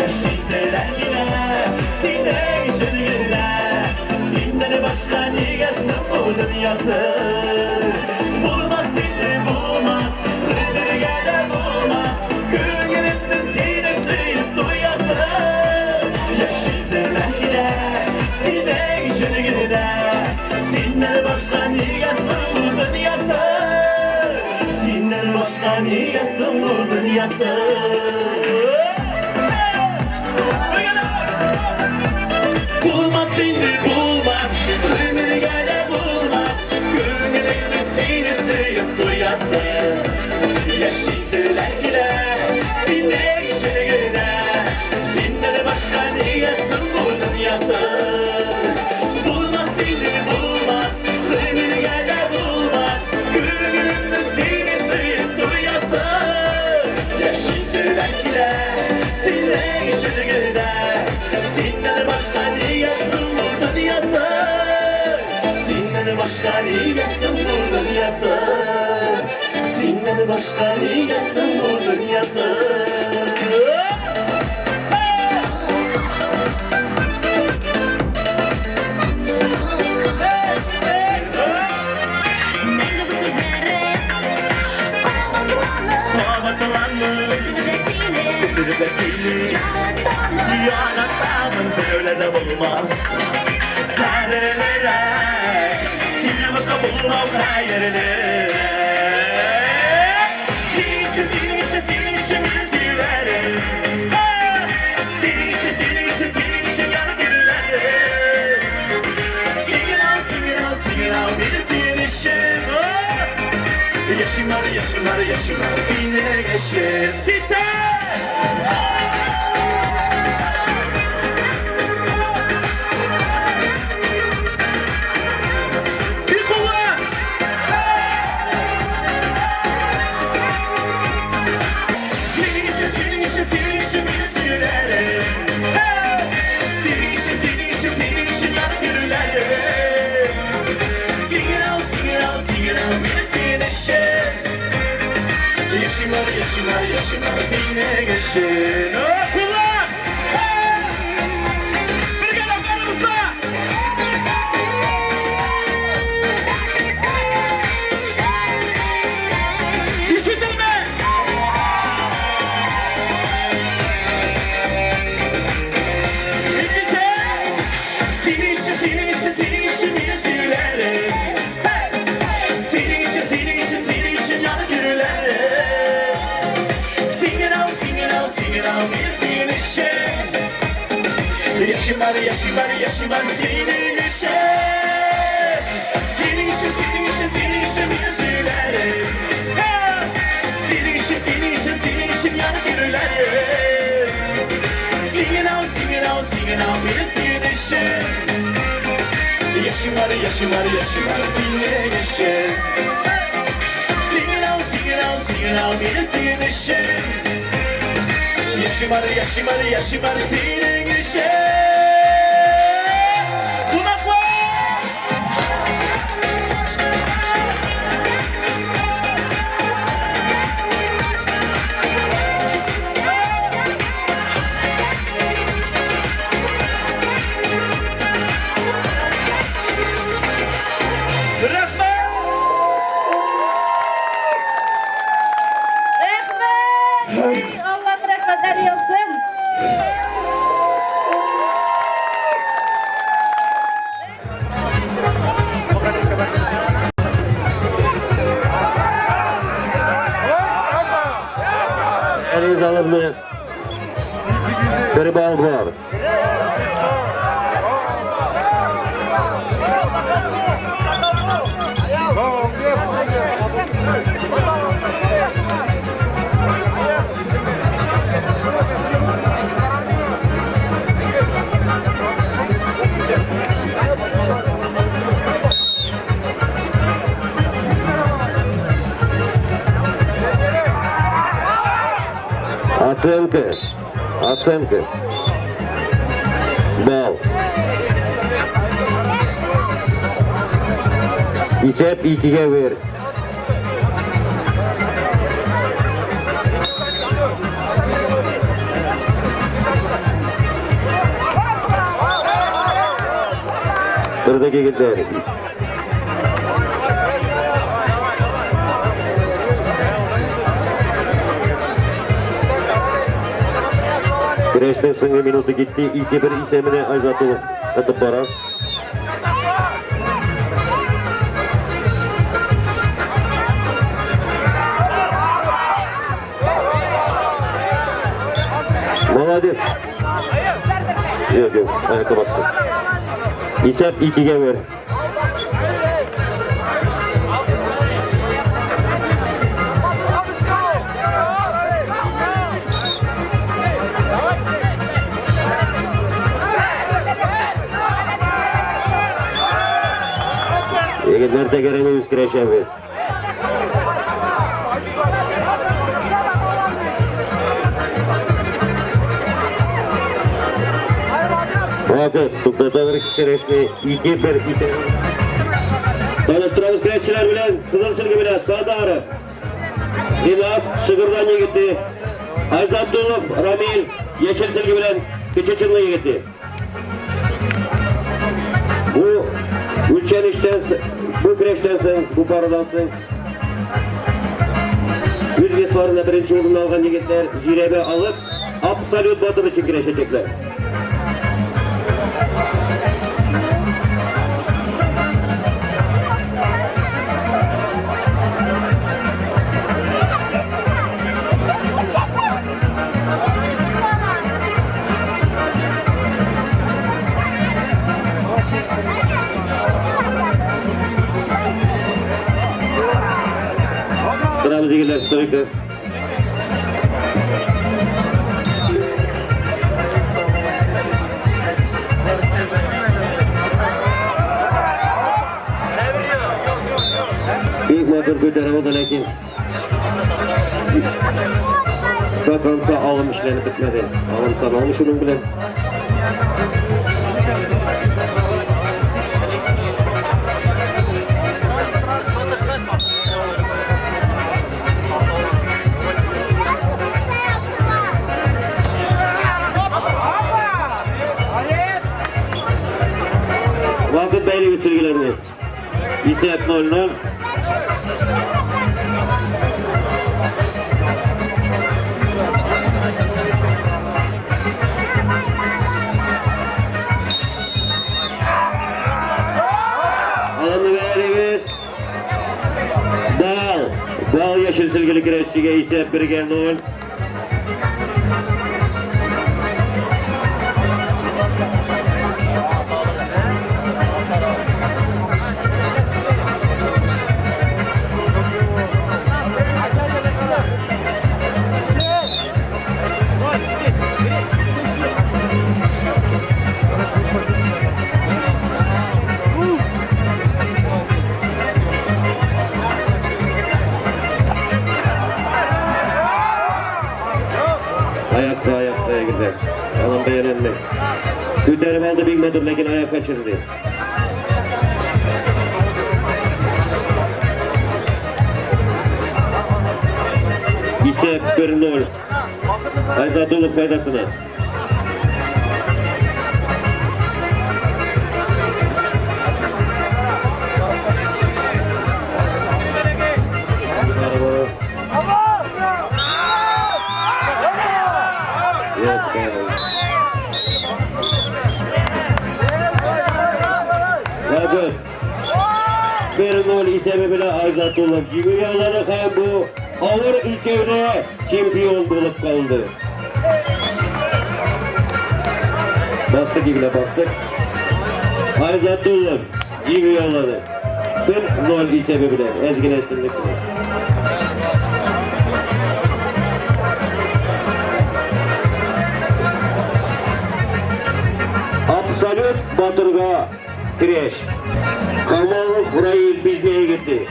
Yaşayseler yine, senden jönüyle. Senden başka nigesin bu dünyası. Bulmaz indi bulmaz, ömürge de bulmaz. Gönlümde seni sevip duyasın. Yaşayseler yine, senden jönüyle. Senden başka nigesin bu dünyası. Senden başka nigesin bu dünyası. Bulmaz seni bulmaz, ömürge de bulmaz. Gönlümde seni sevip duyasın. Yaşayseler yine, senden jönüyle. Senden başka nigesin bu dünyası. Bulmaz seni bulmaz, ömürge de bulmaz. Gönlümde seni sevip duyasın. Yaşayseler yine, senden jönüyle. Senden başka nigesin bu dünyası. Senden başka nigesin bu dünyası. Senden başka nigesin bu dünyası. Mengü bu sözleri Kavatılanır Sürübesini Yaratanın böyle de bulmaz. Kaderlere seni başka bulmam hayalini. Senin için benim silerim. Senin için yanıp yürülerim. Singin al benim senin işim. Yaşımlar sinine geçir. Bitti. Senin için benim silerim. Senin için yanıp yürülerim. Singin al benim senin işim. Yaşımlar sinine geçir. Kullan! Bir gel aklımızda! İşitin mi? Senin için beni silerim. Senin için yanıp yürülerim. Singin al benim senin işim. Yaşımlar senin işin. Senin için beni silerim. Senin için yanıp yürülerim. Singin al benim senin işin. Yaşımlar senin işin. Singin al benim senin işin. Yaşımlar senin işin. Mihailovna bir bal var. Оценка. Бал. Есеп 2'ye ver. Buradaki gider. Güreşten sonra minutu gitti. 2-1 isemine Ayzatullah atıp barar. Молодец. Yok, ayakta bastı. İsep 2'ye ver. Nerede göremiyoruz güreşemiyoruz. Vakit, tutlatalar güreşmeyi 2-1 ise. Tanıştırıyoruz güreşçiler bilen, Kızılçılgı bilen, Sadarı. Dinas, Şıgırdan Yigit'i. Ayzatullah, Ramil, Yeşilçılgı bilen, Küçüçınlı Yigit'i. Bu ülçenişten, bu güreşten sen, bu paradan sen. Yüzgeslarında birinci uğrunu algan yigitler jirebe alıp absolut batır için güreşecekler. Kırmızı gider stoyka. İlk motor götüremedi lakin Bakansa alım işlerini bitmedi. Alımsan almış onun bile. Vakit belli bir sürgülerini. İsep 0-0. Alanı veririz. Bal yeşil sürgülü güreşçiye İsep 1-0. Ayakta gider. Alan beğenildi. Güderim aldı bilmedim lakin ayak kaçırdı. İsep 1-0. Ayzatullah faydasına. Bakın 1-0 1-0 isemi bile Ayzatullah Cimiyaları hem bu ağır ülkede şampiyon olup kaldı. Bastık ibine bastık. Ayzatullah Cimiyaları 1-0 isemi bile ezgileştirdik. Absolut Batırga Kireç. Kamallı Furayil Bizne'ye gitti.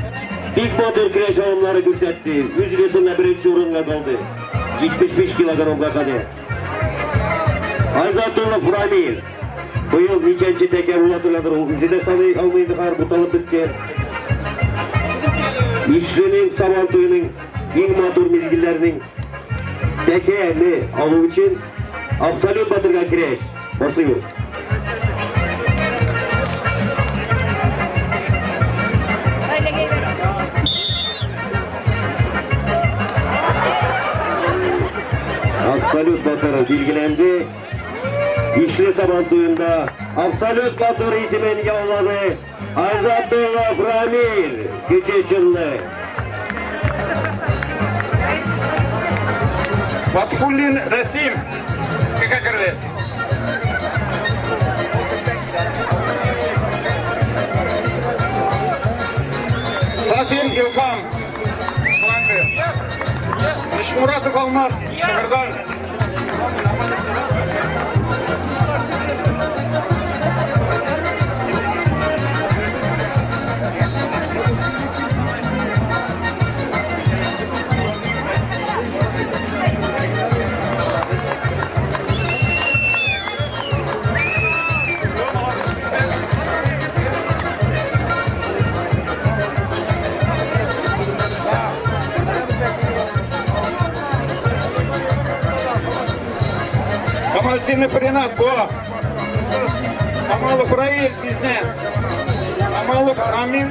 Big Batır Kireç alımları görsetti. Yüzgesinde birinci orunga kaldı. 75 kilogramga kadar. Ayzatullah Furayil. Bu yıl niçenci teker ulatırladır. Yüzüne sanı almaydı kar butalıp bitken. İşçinin Sabantuyu'nun en matur mizgillerinin tekerini alım için Absolut Batırga Kireç. Başlıyoruz. Absolut Batır'ı bilgilendi. İşli Sabantuyu'nda Absolut Batır ismini yolladı. Ayzatullah Framil Küçüçünlü. Fathullin Resim. Skaka girdi. Safin İlham. Flankı. Nişmuratov Almaz. Şehirdan. Камалдин Принат bu. Камалов Раиль bizne. Камалов Рамил.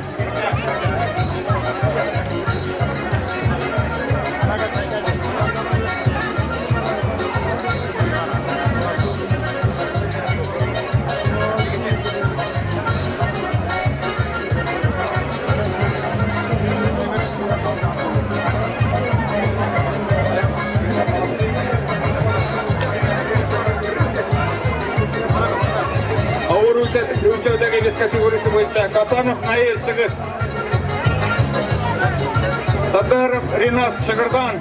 Ülkedeki biz kategorisi boyunca Kasanov Nail Sığır, Tatarov Rinas Şıgırdan,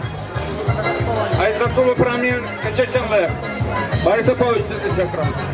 Ayzatullah Framil Küçüçünlü, Boris Apovich sizi çektirim.